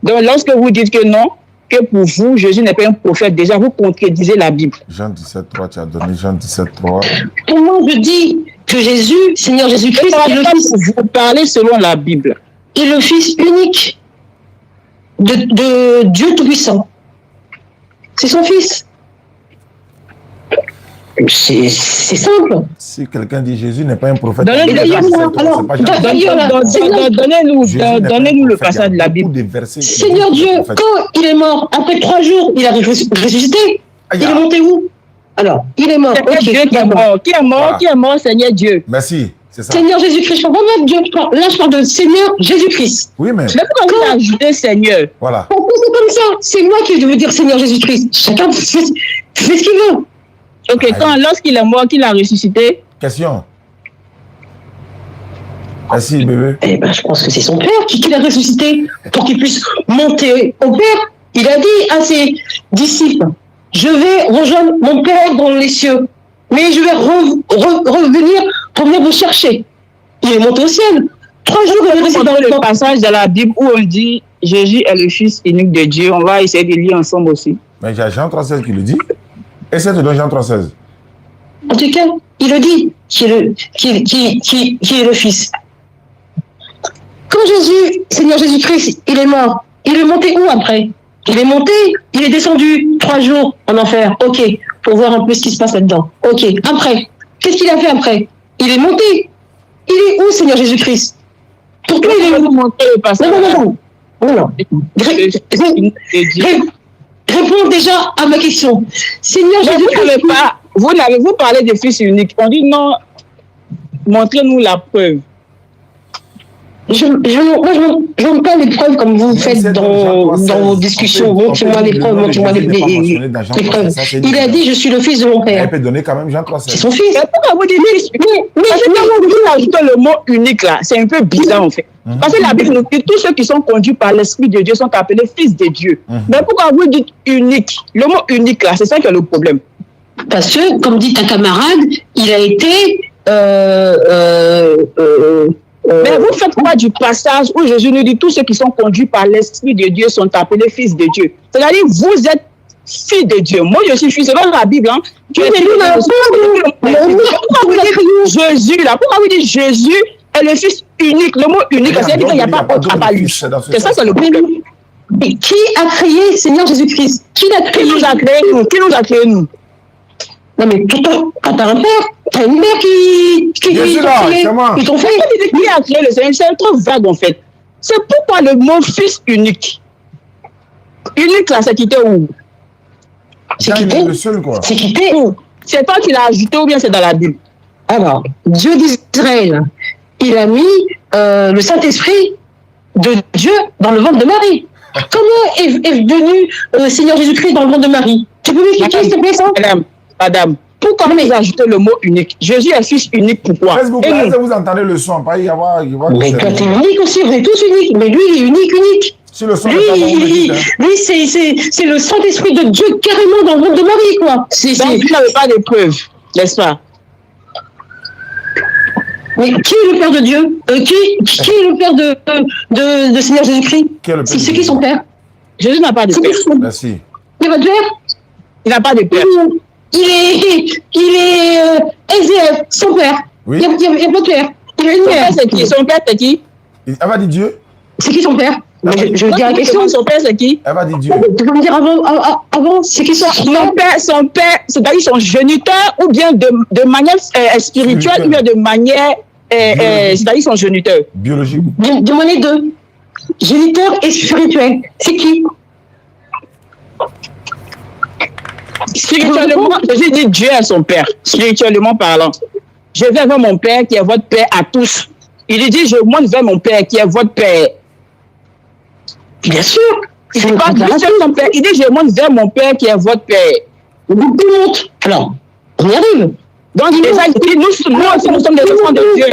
Donc, lorsque vous dites que non, que pour vous, Jésus n'est pas un prophète, déjà, vous contredisez la Bible. Jean 17, 3, tu as donné Jean 17, 3. Pour moi, je dis que Jésus, Seigneur Jésus-Christ, est le Fils. Vous parlez selon la Bible. Est le Fils unique de Dieu Tout-Puissant. C'est son Fils. C'est simple. Si quelqu'un dit Jésus n'est pas un prophète, donnez-nous le passage de la Bible. Seigneur Dieu, quand il est mort, après 3 jours, il a ressuscité. Il est monté où? Alors, il est mort. Dieu qui est mort. Qui est mort? Voilà. Qui est mort, Seigneur Dieu? Merci. C'est ça. Seigneur Jésus-Christ. Je ne parle pas de Dieu. Là, je parle de Seigneur Jésus-Christ. Oui, mais. Mais pourquoi vous ajoutez Seigneur? Voilà. Pourquoi c'est comme ça? C'est moi qui veux dire Seigneur Jésus-Christ. Chacun fait ce qu'il veut. Ok, lorsqu'il est mort, qu'il a ressuscité? Question. Merci, bébé. Eh ben, je pense que c'est son père qui l'a ressuscité pour qu'il puisse monter au père. Il a dit à ses disciples, je vais rejoindre mon père dans les cieux, mais je vais revenir pour venir vous chercher. Il est monté au ciel. 3 jours, il est resté dans le passage de la Bible où on dit Jésus est le Fils unique de Dieu. On va essayer de lire ensemble aussi. Mais il y a Jean 3,16 qui le dit. Essaie de donner Jean 3,16. En tout cas, il le dit, qui est le Fils. Quand Jésus, Seigneur Jésus-Christ, il est mort, il est monté où après? Il est monté, il est descendu 3 jours en enfer. Ok, pour voir un peu ce qui se passe là-dedans. Ok, après, qu'est-ce qu'il a fait après? Il est monté. Il est où, Seigneur Jésus-Christ? Pour toi, il est où? Non. Réponds déjà à ma question. Seigneur Jésus-Christ. Vous n'avez-vous parlé de Fils unique? On dit non, montrez-nous la preuve. Je n'aime pas les preuves comme vous faites dans vos discussions. Montrez-moi les preuves, montrez-moi les preuves. Il a dit, je suis le fils de mon père. Il peut donner quand même Jean 3,16. C'est son fils. Mais pourquoi vous dites fils unique? Mais vous ajoutez le mot unique là, c'est un peu bizarre en fait. Parce que la Bible nous dit tous ceux qui sont conduits par l'Esprit de Dieu sont appelés fils de Dieu. Mais pourquoi vous dites unique? Le mot unique là, c'est ça qui est le problème. Parce que, comme dit ta camarade, il a été... mais vous faites quoi du passage où Jésus nous dit tous ceux qui sont conduits par l'Esprit de Dieu sont appelés fils de Dieu? C'est-à-dire, vous êtes fils de Dieu. Moi, je suis fils. C'est dans la Bible. Hein. Pourquoi vous dites Jésus là? Pourquoi vous dites Jésus est le fils unique? Le mot unique, c'est-à-dire qu'il n'y a pas autre à lui. C'est ça, c'est le problème. Et qui a créé Seigneur Jésus-Christ? Qui l'a créé? Qui nous a créé nous? Qui nous a créé nous? Non, mais quand t'as un père, t'as une mère qui ils t'ont fait. Qui a créé le Seigneur? C'est trop vague en fait. C'est pourquoi le mot fils unique. Unique là, c'est quitté où? C'est quitté. C'est quitté où? C'est toi qui l'as ajouté ou bien c'est dans la Bible? Alors, Dieu d'Israël, il a mis le Saint-Esprit de Dieu dans le ventre de Marie. Comment est venu Seigneur Jésus-Christ dans le ventre de Marie? Tu peux m'expliquer s'il te plaît ça? Madame, pourquoi vous ajoutez le mot unique? Jésus est fils unique, pourquoi? Facebook, est-ce que vous entendez le son? Pas y avoir, mais toi, t'es unique aussi, vous êtes tous uniques. Mais lui, il est unique. Si le son lui, c'est le Saint-Esprit de Dieu carrément dans le ventre de Marie, quoi. Donc, vous n'avez pas de preuves, n'est-ce pas? Mais qui est le Père de Dieu? Qui est le Père de Seigneur Jésus-Christ? C'est qui son Père? Jésus n'a pas de père. Merci. Il n'a pas de père? Il n'a pas de père. Il est SDF, son père. Oui. Il n'y a pas de père. Il a une mère. C'est qui? Son père, c'est qui? Elle va dire Dieu. C'est qui son père? Je veux dire la question. Son père, c'est qui? Elle va dire Dieu. Tu peux me dire avant c'est qui son père, c'est-à-dire son géniteur, ou bien de manière spirituelle, ou bien de manière, c'est-à-dire son géniteur. Biologique. Dis-moi les deux. Géniteur et spirituel. C'est qui? Spirituellement, Jésus dit Dieu est son père, spirituellement parlant. Je vais vers mon père qui est votre père à tous. Il dit, je monte vers mon père qui est votre père. Bien sûr. Il dit pas Dieu c'est son père. Il dit, je monte vers mon père qui est votre père. Il monte. Alors, on y arrive. Donc, déjà, il dit, nous aussi, nous sommes des enfants de Dieu.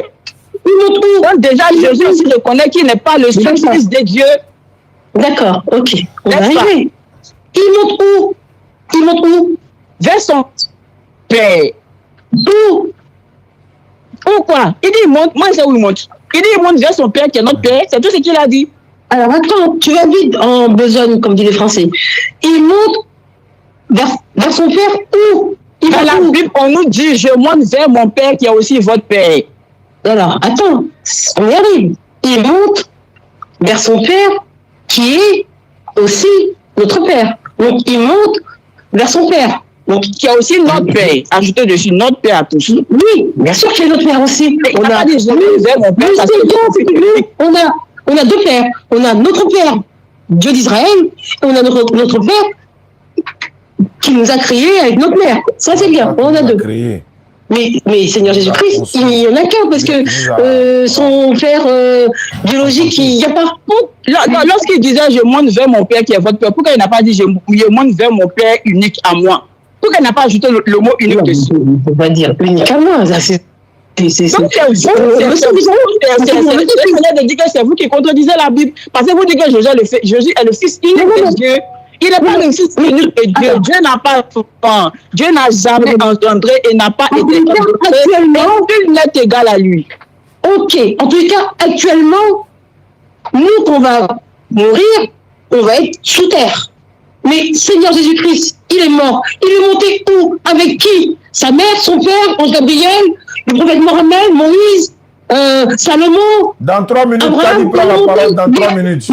Il monte où? Donc, déjà, Jésus aussi reconnaît qu'il n'est pas le seul fils de Dieu. D'accord, ok. On va arriver. Il monte où? Il monte où? Vers son père. Où? Pourquoi? Il dit, il monte. Moi, je sais où il monte. Il dit, il monte vers son père qui est notre père. C'est tout ce qu'il a dit. Alors, attends, tu habites en besogne, comme disent les Français. Il monte vers son père où? Dans la Bible, on nous dit, je monte vers mon père qui est aussi votre père. Alors, attends, on y arrive. Il monte vers son père qui est aussi notre père. Donc, il monte vers son père. Donc, qui a aussi notre père. Ajoutez dessus notre père à tous. Oui, bien sûr qu'il y a notre père aussi. On a dit, je vais vers mon père. On a deux pères. On a notre père, Dieu d'Israël, et on a notre père qui nous a créés avec notre mère. Ça, c'est bien. On en a deux. Mais Seigneur Jésus-Christ, il n'y en a qu'un, parce que son père biologique, il n'y a pas. Lorsqu'il disait je monte vers mon père qui est votre père, pourquoi il n'a pas dit je monte vers mon père unique à moi? Pourquoi il n'a pas ajouté le mot unique dessus? Il ne faut pas dire unique à moi. C'est vous qui contredisez la Bible. Parce que vous dites que Jésus est le fils unique de Dieu. Il n'est pas le fils unique de Dieu. Dieu n'a pas enfant. Dieu n'a jamais engendré et n'a pas été actuellement. Nul n'est égal à lui. Ok. En tout cas, actuellement, nous, qu'on va mourir, on va être sous terre. Mais Seigneur Jésus-Christ, il est mort. Il est monté où? Avec qui? Sa mère, son père, Ange Gabriel, le prophète Mohammed, Moïse, Salomon. Dans 3 minutes, tu prends la parole dans 3 minutes.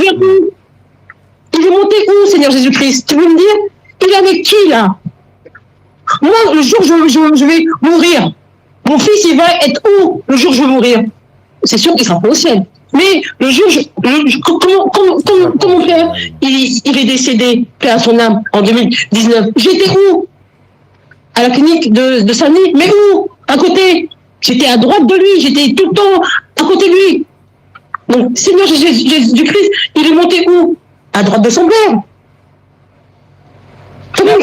Il est monté où, Seigneur Jésus-Christ? Tu veux me dire? Il est avec qui, là? Moi, le jour où je vais mourir, mon fils, il va être où le jour où je vais mourir? C'est sûr qu'il sera pas au ciel. Mais le jour, comment mon père, il est décédé, paix à son âme, en 2019. J'étais où? À la clinique de Saint-Denis. Mais où? À côté. J'étais à droite de lui, j'étais tout le temps à côté de lui. Donc, Seigneur Jésus-Christ, il est monté où? À droite de son père. Même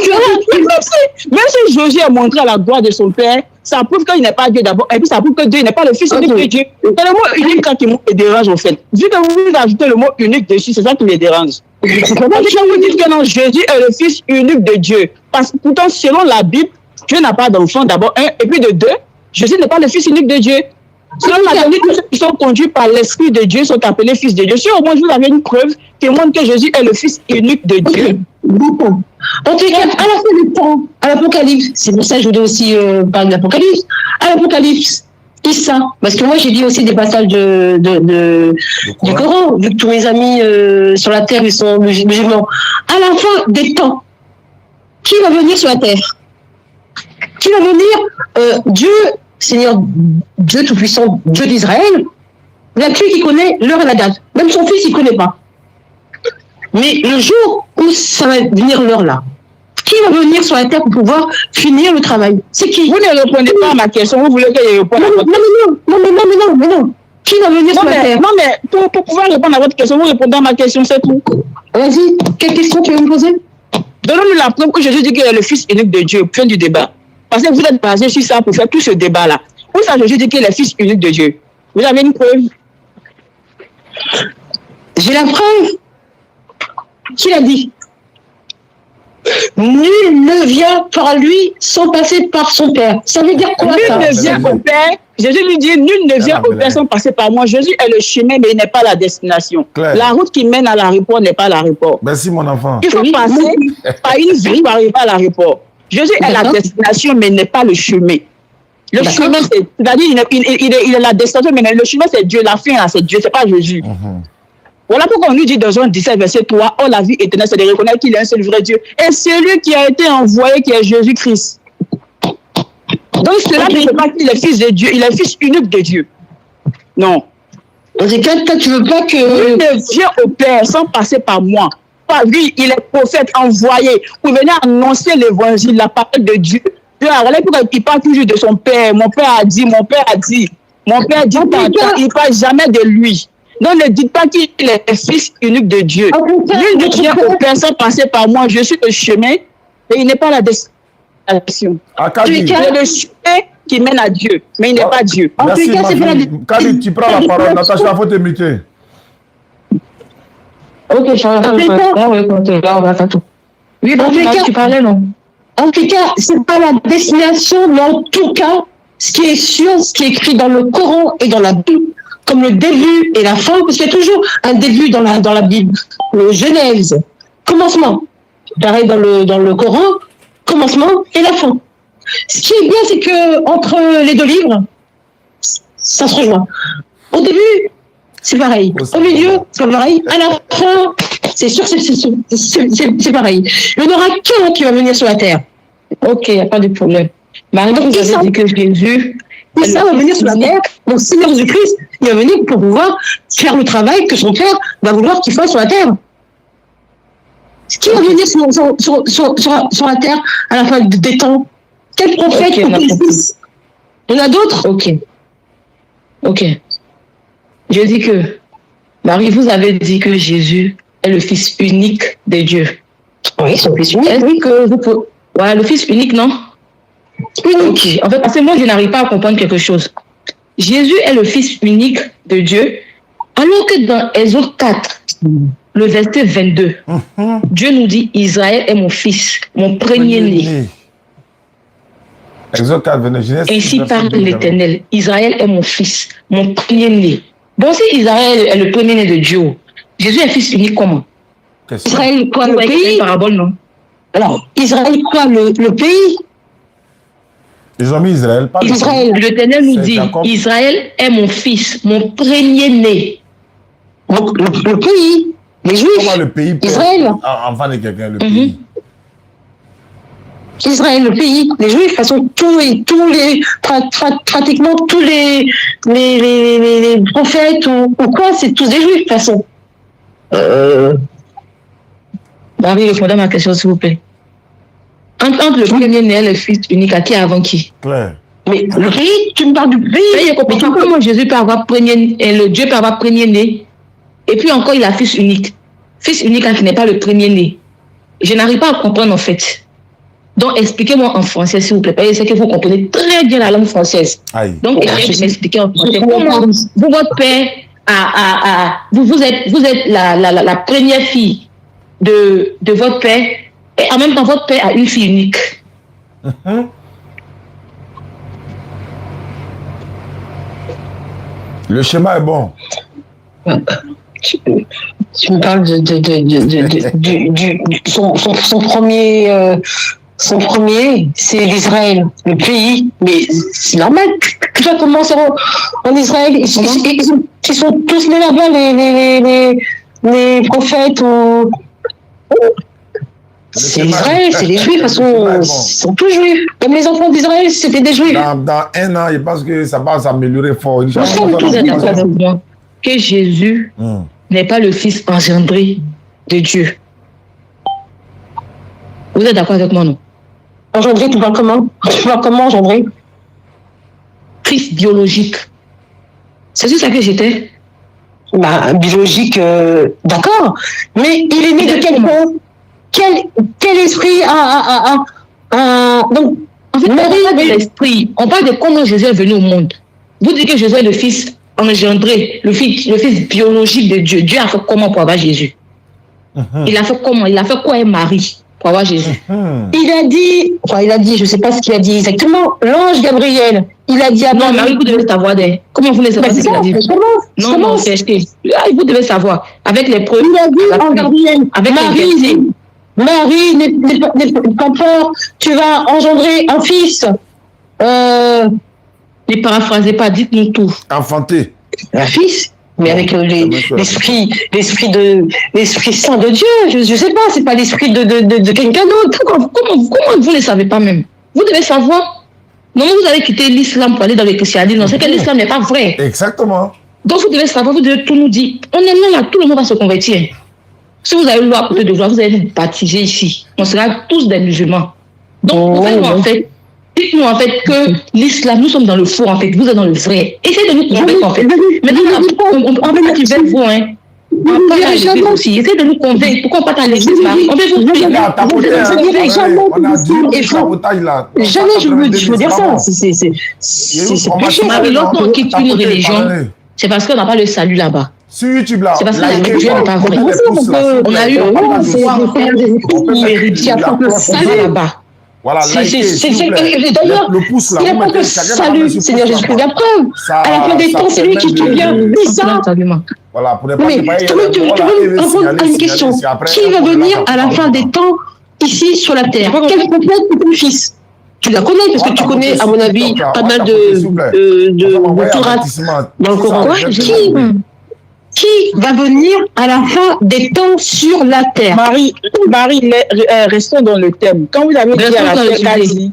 si Jésus a montré la gloire de son père, ça prouve qu'il n'est pas Dieu d'abord, et puis ça prouve que Dieu n'est pas le fils unique de Dieu. C'est le mot unique quand il me dérange, en fait. Vu que vous ajoutez le mot unique dessus, c'est ça qui me dérange. Je vous dis que non, Jésus est le fils unique de Dieu. Parce que pourtant, selon la Bible, Dieu n'a pas d'enfant d'abord, un, et puis de deux, Jésus n'est pas le fils unique de Dieu. Selon la Bible, tous ceux qui sont conduits par l'Esprit de Dieu sont appelés fils de Dieu. Si au moins vous avez une preuve qui montre que Jésus est le fils unique de Dieu. En tout cas, à la fin du temps, à l'Apocalypse, c'est pour ça que je voulais aussi parler de l'Apocalypse. À l'Apocalypse, Issa, parce que moi j'ai dit aussi des passages du Coran, vu que tous mes amis sur la terre ils sont musulmans. À la fin des temps, qui va venir sur la terre? Qui va venir? Dieu, Seigneur, Dieu Tout-Puissant, Dieu d'Israël, il n'y a que lui qui connaît l'heure et la date. Même son fils, il ne connaît pas. Mais le jour où ça va venir l'heure là, qui va venir sur la terre pour pouvoir finir le travail? C'est qui? Vous ne répondez pas à ma question, vous voulez que je réponde à votre question? Non. Qui va venir sur la terre? Non, mais pour pouvoir répondre à votre question, vous répondez à ma question, c'est tout. Vas-y, quelle question tu veux me poser? Donnons-nous la preuve que Jésus dit qu'il est le fils unique de Dieu, point du débat. Parce que vous êtes basé sur ça pour faire tout ce débat-là. Où ça, Jésus dit qu'il est le fils unique de Dieu? Vous avez une preuve? J'ai la preuve. Qui l'a dit? Nul ne vient par lui sans passer par son Père. Ça veut dire quoi? Nul ne vient au Père. Jésus lui dit, nul ne vient au Père sans passer par moi. Jésus est le chemin, mais il n'est pas la destination. Claire. La route qui mène à l'aéroport n'est pas l'aéroport. Merci, mon enfant. Il faut passer par une ville pour arriver à l'aéroport. Jésus est la destination, mais il n'est pas le chemin. Le chemin, c'est-à-dire, il est la destination, mais le chemin, c'est Dieu. La fin, c'est Dieu, c'est pas Jésus. Voilà pourquoi on nous dit dans Jean 17, verset 3, oh la vie éternelle, c'est de reconnaître qu'il est un seul vrai Dieu. Et celui qui a été envoyé, qui est Jésus-Christ. Donc cela ne veut pas qu'il est fils de Dieu, il est fils unique de Dieu. Non. En tout cas, toi, tu veux pas que... Il ne vient au Père sans passer par moi. Pas lui, il est prophète envoyé pour venir annoncer l'évangile, la parole de Dieu. Regardez pourquoi il parle toujours de son Père. Mon Père a dit, mon Père a dit. Mon Père dit, il ne parle jamais de lui. Donc ne dites pas qu'il est fils unique de Dieu. Lui ne vient au Père sans passer par moi. Je suis le chemin et il n'est pas la destination. Kadi. Il est le chemin qui mène à Dieu, mais il n'est pas Dieu. En tout cas, c'est pas Kadi, tu prends la parole. Natacha, il faut te muter. Ok, je vais tout. Oui, tu parlais, non? En tout cas, c'est pas la destination, mais en tout cas, ce qui est sûr, ce qui est écrit dans le Coran et dans la Bible, comme le début et la fin, parce qu'il y a toujours un début dans la Bible. Le Genèse, commencement. Pareil dans le Coran, commencement et la fin. Ce qui est bien, c'est que entre les deux livres, ça se rejoint. Au début, c'est pareil. Au milieu, c'est pareil. À la fin, c'est sûr, c'est pareil. Il n'y en aura qu'un qui va venir sur la terre. Ok, il n'y a pas de problème. Marie, vous avez dit que Jésus... Ça va venir sur la terre. Mon Seigneur Jésus-Christ, il va venir pour pouvoir faire le travail que son Père va vouloir qu'il fasse sur la terre. Qui va venir sur la terre à la fin des temps? Quel prophète pour qu'il puisse? Il y en a d'autres? Ok. Je dis que, Marie, vous avez dit que Jésus est le Fils unique de Dieu. Oui, son Fils unique. Est-ce que vous pouvez... Ouais, le Fils unique, non? Ok. En fait, parce que moi, je n'arrive pas à comprendre quelque chose. Jésus est le Fils unique de Dieu, alors que dans Exode 4, le verset 22, Dieu nous dit, Israël est mon fils, mon premier-né. Exode 4, 22, Genèse. Ainsi parle l'Éternel, Israël est mon fils, mon premier-né. Bon, si Israël est le premier-né de Dieu, Jésus est fils unique comment? Israël quoi, le pays? Parabole, non? Alors, Israël quoi, le pays? Ils ont mis Israël, pas Israël. L'Éternel nous dit, Israël est mon fils, mon premier-né. Donc, le pays, les Juifs. Comment le pays peut Israël. Enfant de quelqu'un, le pays. Israël, le pays, les Juifs, de toute façon, pratiquement tous les prophètes ou quoi, c'est tous des Juifs, de toute façon. Marie, répondez à ma question, s'il vous plaît. Entre le premier-né et le fils unique, à qui avant qui? Claire. Mais le pays, tu me parles du pays. Mais comment Jésus peut avoir le Dieu peut avoir premier-né, et puis encore il a fils unique. Fils unique qui n'est pas le premier-né. Je n'arrive pas à comprendre en fait. Donc expliquez-moi en français s'il vous plaît. Je sais que vous comprenez très bien la langue française. Aïe. Donc essayez de m'expliquer en français. Comment vous, votre père, vous êtes la première fille de votre père, et en même temps votre père a une fille unique. Le schéma est bon. Tu me parles de son premier, c'est l'Israël, le pays. Mais c'est normal. Tu vas commencer en Israël. Ils sont tous nés là-bas, les prophètes. C'est Israël, c'est les Juifs. De toute façon, ils sont tous Juifs. Comme les enfants d'Israël, c'était des Juifs. Dans un an, je pense que ça va s'améliorer fort. Que Jésus n'est pas le fils engendré de Dieu. Vous êtes d'accord avec moi, non? Engendré, tu vois comment? Tu vois comment engendré? Fils biologique. C'est juste ça que j'étais? Biologique, d'accord. Mais il est né de quelqu'un. Quel esprit donc, en fait, l'esprit. On parle de comment Jésus est venu au monde. Vous dites que Jésus est le fils engendré, le fils biologique de Dieu. Dieu a fait comment pour avoir Jésus? Il a fait comment? Il a fait quoi avec Marie pour avoir Jésus? Il a dit, je ne sais pas ce qu'il a dit exactement, l'ange Gabriel, il a dit à non, Marie, vous devez savoir. Comment vous ne savez pas ce qu'il a dit? Non, vous devez savoir. Avec les preuves. Il a dit en Gabriel, avec Marie, n'aie pas peur, tu vas engendrer un fils. Ne paraphrasez pas, dites-nous tout. Enfanté. Un fils? Mais avec l'esprit saint de Dieu, je sais pas, c'est pas l'esprit de quelqu'un d'autre. Comment vous ne savez pas même? Vous devez savoir. Non, vous allez quitter l'islam pour aller dans le christianisme. C'est que l'islam n'est pas vrai. Exactement. Donc vous devez savoir, vous devez tout nous dire. On est là, tout le monde va se convertir. Si vous avez l'eau à côté de vous, vous allez vous baptiser ici. On sera tous des musulmans. Donc, dites-nous en fait que l'islam, nous sommes dans le faux en fait, vous êtes dans le vrai. Essayez de nous convaincre en fait. Maintenant, on veut mettre vers vous, hein. Aussi. Essayez de nous convaincre. Pourquoi pas dans l'église? On veut vous dire. Jamais je veux dire ça. C'est péché. Lorsqu'on quitte une religion, c'est parce qu'on n'a pas le salut là-bas. Sur YouTube là, c'est parce que la religion n'est pas vraie. On a eu pouvoir faire des salut là-bas. Voilà, d'ailleurs, il n'y a pas de salut, Seigneur Jésus, la preuve. À la fin des temps, c'est lui qui vient. C'est ça. Voilà, pour ne pas tu veux répondre à une question. Qui va venir à la fin des temps ici sur la terre? Quel prophète est ton fils? Tu la connais parce que tu connais, à mon avis, pas mal de Torah dans le Coran. Qui va venir à la fin des temps sur la terre? Marie, restons dans le thème. Quand vous avez dit à la Jésus,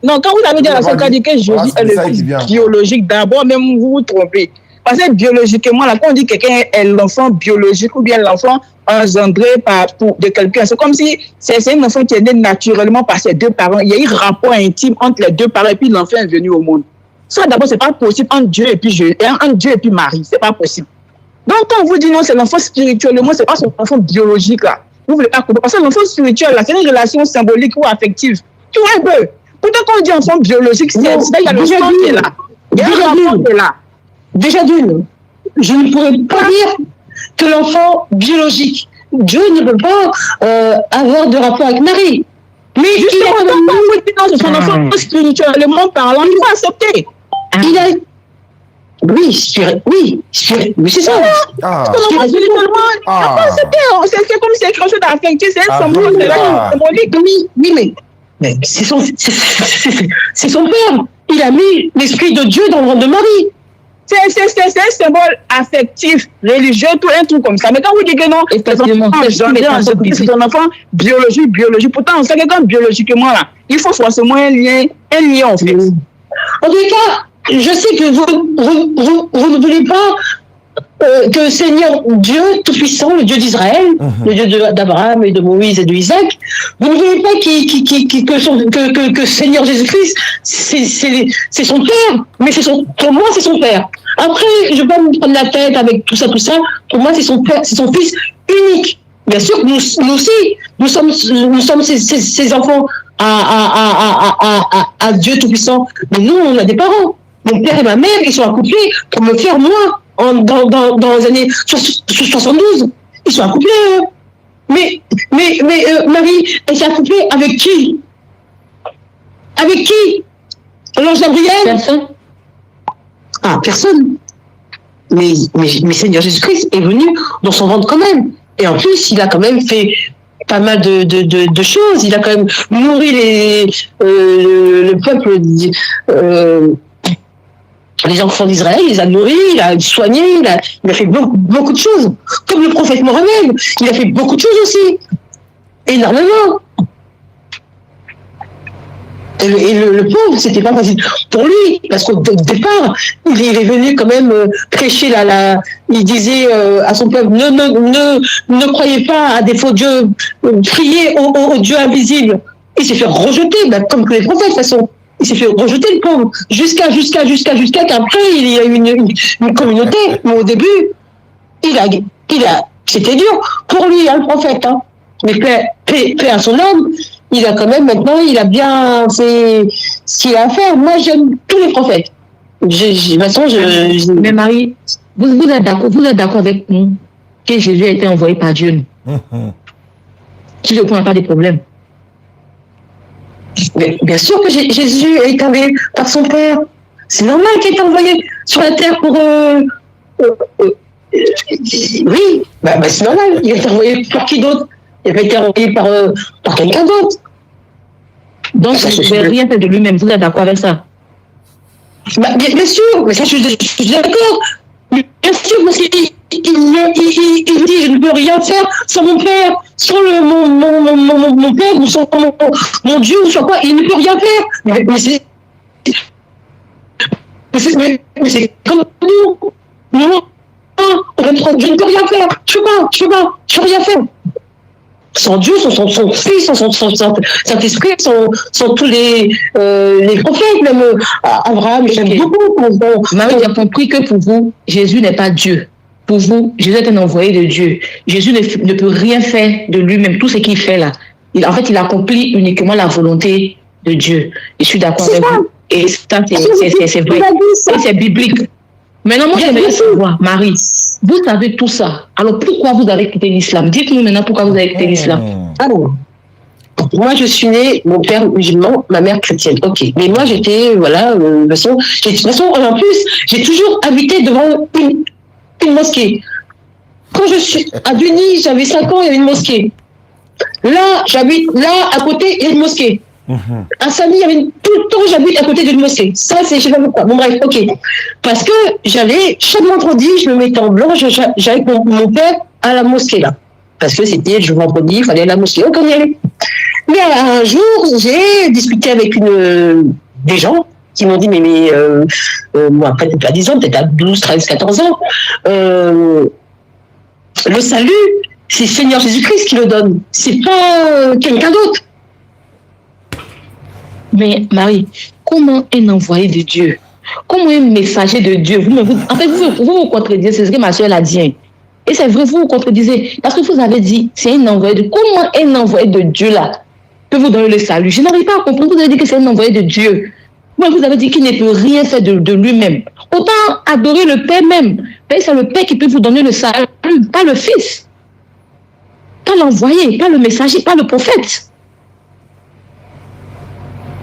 non, quand vous avez dit à la Jésus que Jésus est le fils biologique, d'abord même vous vous trompez. Parce que biologiquement, là, quand on dit que quelqu'un est l'enfant biologique ou bien l'enfant engendré de quelqu'un, c'est comme si c'est un enfant qui est né naturellement par ses deux parents. Il y a eu un rapport intime entre les deux parents et puis l'enfant est venu au monde. Ça, d'abord, c'est pas possible entre Dieu et puis Marie. C'est pas possible. Donc, quand on vous dit non, c'est l'enfant spirituellement, c'est pas son enfant biologique, là. Vous voulez pas comprendre. Parce que l'enfant spirituel, là, c'est une relation symbolique ou affective. Tu vois un peu. Pourtant, quand on dit enfant biologique, il y a le sang qui est là. Il y a un enfant qui est là. Déjà d'une, je ne pourrais pas dire que l'enfant biologique, Dieu ne peut pas avoir de rapport avec Marie. Mais justement, quand on vous dit non, c'est son enfant spirituellement parlant, il faut accepter. Il a... Oui, c'est ça. C'est comme si c'est quelque chose d'affectif, c'est un symbole, symbolique. Oui, mais c'est son père. Il a mis l'esprit de Dieu dans le ventre de Marie. C'est un symbole affectif, religieux, tout un truc comme ça. Mais quand vous dites que non, c'est un enfant biologique. Pourtant, on sait que quand biologiquement, là, il faut forcément un lien en fait. En tout cas, je sais que vous ne voulez pas que Seigneur Dieu Tout-Puissant, le Dieu d'Israël, le Dieu d'Abraham et de Moïse et de Isaac, vous ne voulez pas que Seigneur Jésus-Christ, c'est son père, mais pour moi, c'est son père. Après, je ne vais pas me prendre la tête avec tout ça. Pour moi, c'est son père, c'est son fils unique. Bien sûr, nous aussi, nous sommes ses enfants à Dieu Tout-Puissant. Mais nous, on a des parents. Mon père et ma mère, ils sont accouplés pour me faire moi. Dans les années 72, ils sont accouplés. Mais Marie, elle s'est accouplée avec qui? Avec qui? L'ange Gabriel? Personne. Ah, personne. Mais Seigneur Jésus-Christ est venu dans son ventre quand même. Et en plus, il a quand même fait pas mal de choses. Il a quand même nourri le peuple... les enfants d'Israël, il les a nourris, il a soigné, il a fait beaucoup de choses. Comme le prophète Mohammed, il a fait beaucoup de choses aussi. Énormément. Et le pauvre, c'était pas facile pour lui, parce qu'au départ, il est venu quand même prêcher il disait à son peuple, ne croyez pas à des faux dieux, priez au Dieu invisible. Il s'est fait rejeter, comme que les prophètes, de toute façon. Il s'est fait rejeter, le pauvre, jusqu'à qu'après, il y a eu une communauté. Mais au début, c'était dur pour lui, le prophète. Hein. Mais paix à son âme, il a quand même, maintenant, il a bien fait ce qu'il a à faire. Moi, j'aime tous les prophètes. De toute façon, Mais Marie, vous êtes d'accord avec nous que Jésus a été envoyé par Dieu. Qui ne pose pas des problèmes. Mais bien sûr que Jésus est envoyé par son Père. C'est normal qu'il ait été envoyé sur la terre pour... oui, c'est normal. Il a été envoyé par qui d'autre? Il n'a pas été envoyé par quelqu'un d'autre. Donc, il ne pouvez rien faire de lui-même. Vous êtes d'accord avec ça? Bien sûr, mais ça, je suis d'accord. Bien sûr, parce qu'il dit, je ne peux rien faire sans mon père, sans mon père, ou sans mon Dieu, ou sans quoi, il ne peut rien faire. Mais c'est comme nous. Non, je ne peux rien faire. Je peux rien faire. Sans Dieu, sans son Fils, sans Saint-Esprit, sans tous les prophètes, même Abraham, j'aime beaucoup. Marie, j'ai compris que pour vous, Jésus n'est pas Dieu. Pour vous, Jésus est un envoyé de Dieu. Jésus ne peut rien faire de lui-même. Tout ce qu'il fait là, il accomplit uniquement la volonté de Dieu. Je suis d'accord avec vous. Et ça, c'est vrai. Et c'est biblique. Maintenant, moi, j'aimerais savoir, Marie, vous savez tout ça. Alors, pourquoi vous avez quitté l'islam? Dites-nous maintenant pourquoi vous avez quitté l'islam. Alors, moi, je suis née, mon père musulman, ma mère chrétienne. Ok. Mais moi, j'étais, voilà, de toute façon, en plus, j'ai toujours habité devant une mosquée. Quand je suis à Duny, j'avais 5 ans, il y avait une mosquée. Là, j'habite, là, à côté, il y a une mosquée. À Samy, tout le temps, j'habite à côté d'une mosquée. Ça, c'est, je sais pas pourquoi. Bon, bref, ok. Parce que j'allais, chaque vendredi, je me mettais en blanc, j'allais avec mon père à la mosquée, là. Parce que c'était le vendredi, il fallait aller à la mosquée. Donc, on y allait. Mais un jour, j'ai discuté avec des gens qui m'ont dit, moi, après, peut-être à 10 ans, peut-être à 12, 13, 14 ans, le salut, c'est Seigneur Jésus-Christ qui le donne. C'est pas quelqu'un d'autre. Mais Marie, comment un envoyé de Dieu, comment un messager de Dieu, en fait, vous contredisez, c'est ce que ma soeur l'a dit. Et c'est vrai, vous vous contredisez. Parce que vous avez dit, c'est un envoyé de Dieu. Comment un envoyé de Dieu là peut vous donner le salut? Je n'arrive pas à comprendre. Vous avez dit que c'est un envoyé de Dieu. Moi, vous avez dit qu'il ne peut rien faire de lui-même. Autant adorer le Père même. C'est le Père qui peut vous donner le salut, pas le Fils. Pas l'envoyé, pas le messager, pas le prophète.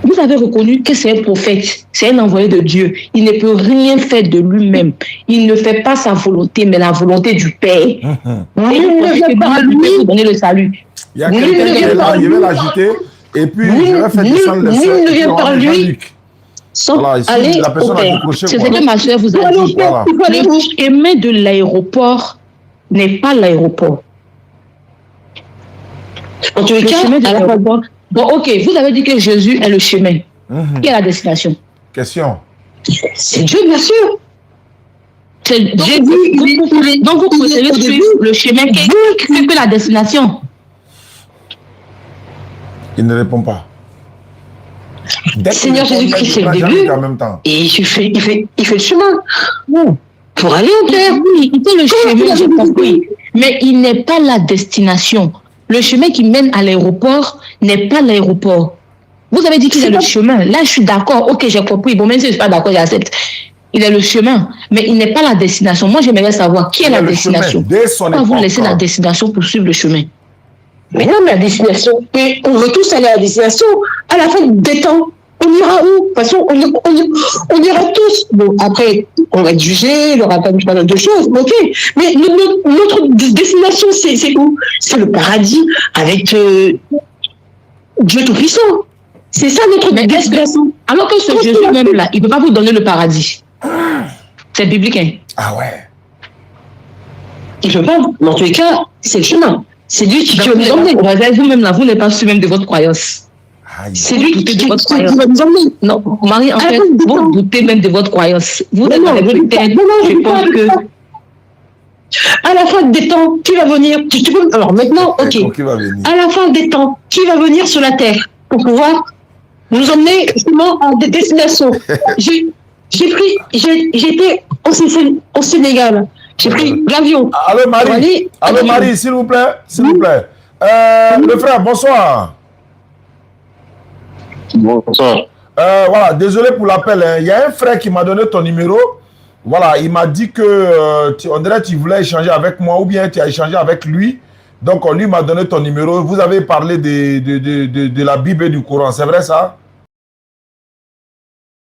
Vous avez reconnu que c'est un prophète, c'est un envoyé de Dieu. Il ne peut rien faire de lui-même. Il ne fait pas sa volonté, mais la volonté du Père. Et il peut vous donner le salut. Il y a quelqu'un qui est là, je vais l'agiter. Et puis, je vais faire descendre le seul. Ne vient par lui. Voilà, ici, la personne a décroché. C'est ce que ma soeur vous a dit. Voilà. Le chemin de l'aéroport n'est pas l'aéroport. En tous les cas, à l'aéroport. Bon, ok, vous avez dit que Jésus est le chemin. Qui est la destination? Question. C'est Dieu, bien sûr. C'est Jésus. Donc, vous préférez suivre le chemin qui fait la destination. Il ne répond pas. Seigneur Jésus-Christ, c'est le début. Et il fait le chemin. Pour aller au Père. Oui, il fait le chemin, j'ai compris. Mais il n'est pas la destination. Le chemin qui mène à l'aéroport n'est pas l'aéroport. Vous avez dit qu'il est le chemin. Là, je suis d'accord. Ok, j'ai compris. Bon, même si je ne suis pas d'accord, j'accepte. Il est le chemin, mais il n'est pas la destination. Moi, j'aimerais savoir qui est la destination. Pourquoi vous laissez la destination pour suivre le chemin? Mais non, mais la destination. Et on veut tous aller à la destination. À la fin des temps, on ira où? De toute façon, on ira tous. Bon, après, on va être jugé, il y aura pas mal de choses, ok. Mais notre destination, c'est où? C'est le paradis avec Dieu Tout-Puissant. C'est ça notre destination. Alors que ce Jésus même là, il ne peut pas vous donner le paradis. C'est biblique, hein? Ah ouais. Il ne peut pas. Mais en tous les cas, c'est le chemin. C'est lui qui va nous emmener. Vous-même là, vous n'êtes pas sûr même de votre croyance. C'est lui qui va nous emmener. Non, Marie, en fait, vous doutez même de votre croyance. Vous êtes dans votre tête. Je pense que... À la fin des temps, qui va venir? Alors maintenant, ok. À la fin des temps, qui va venir sur la terre pour pouvoir nous emmener justement à des destinations? J'étais au Sénégal. J'ai pris l'avion. Allô Marie, allô Marie, s'il vous plaît, s'il vous plaît. Le frère, bonsoir. Bonsoir. Voilà, désolé pour l'appel. Il y a un frère qui m'a donné ton numéro. Voilà, il m'a dit que on dirait que tu voulais échanger avec moi ou bien tu as échangé avec lui. Donc, lui m'a donné ton numéro. Vous avez parlé de la Bible et du Coran, c'est vrai ça?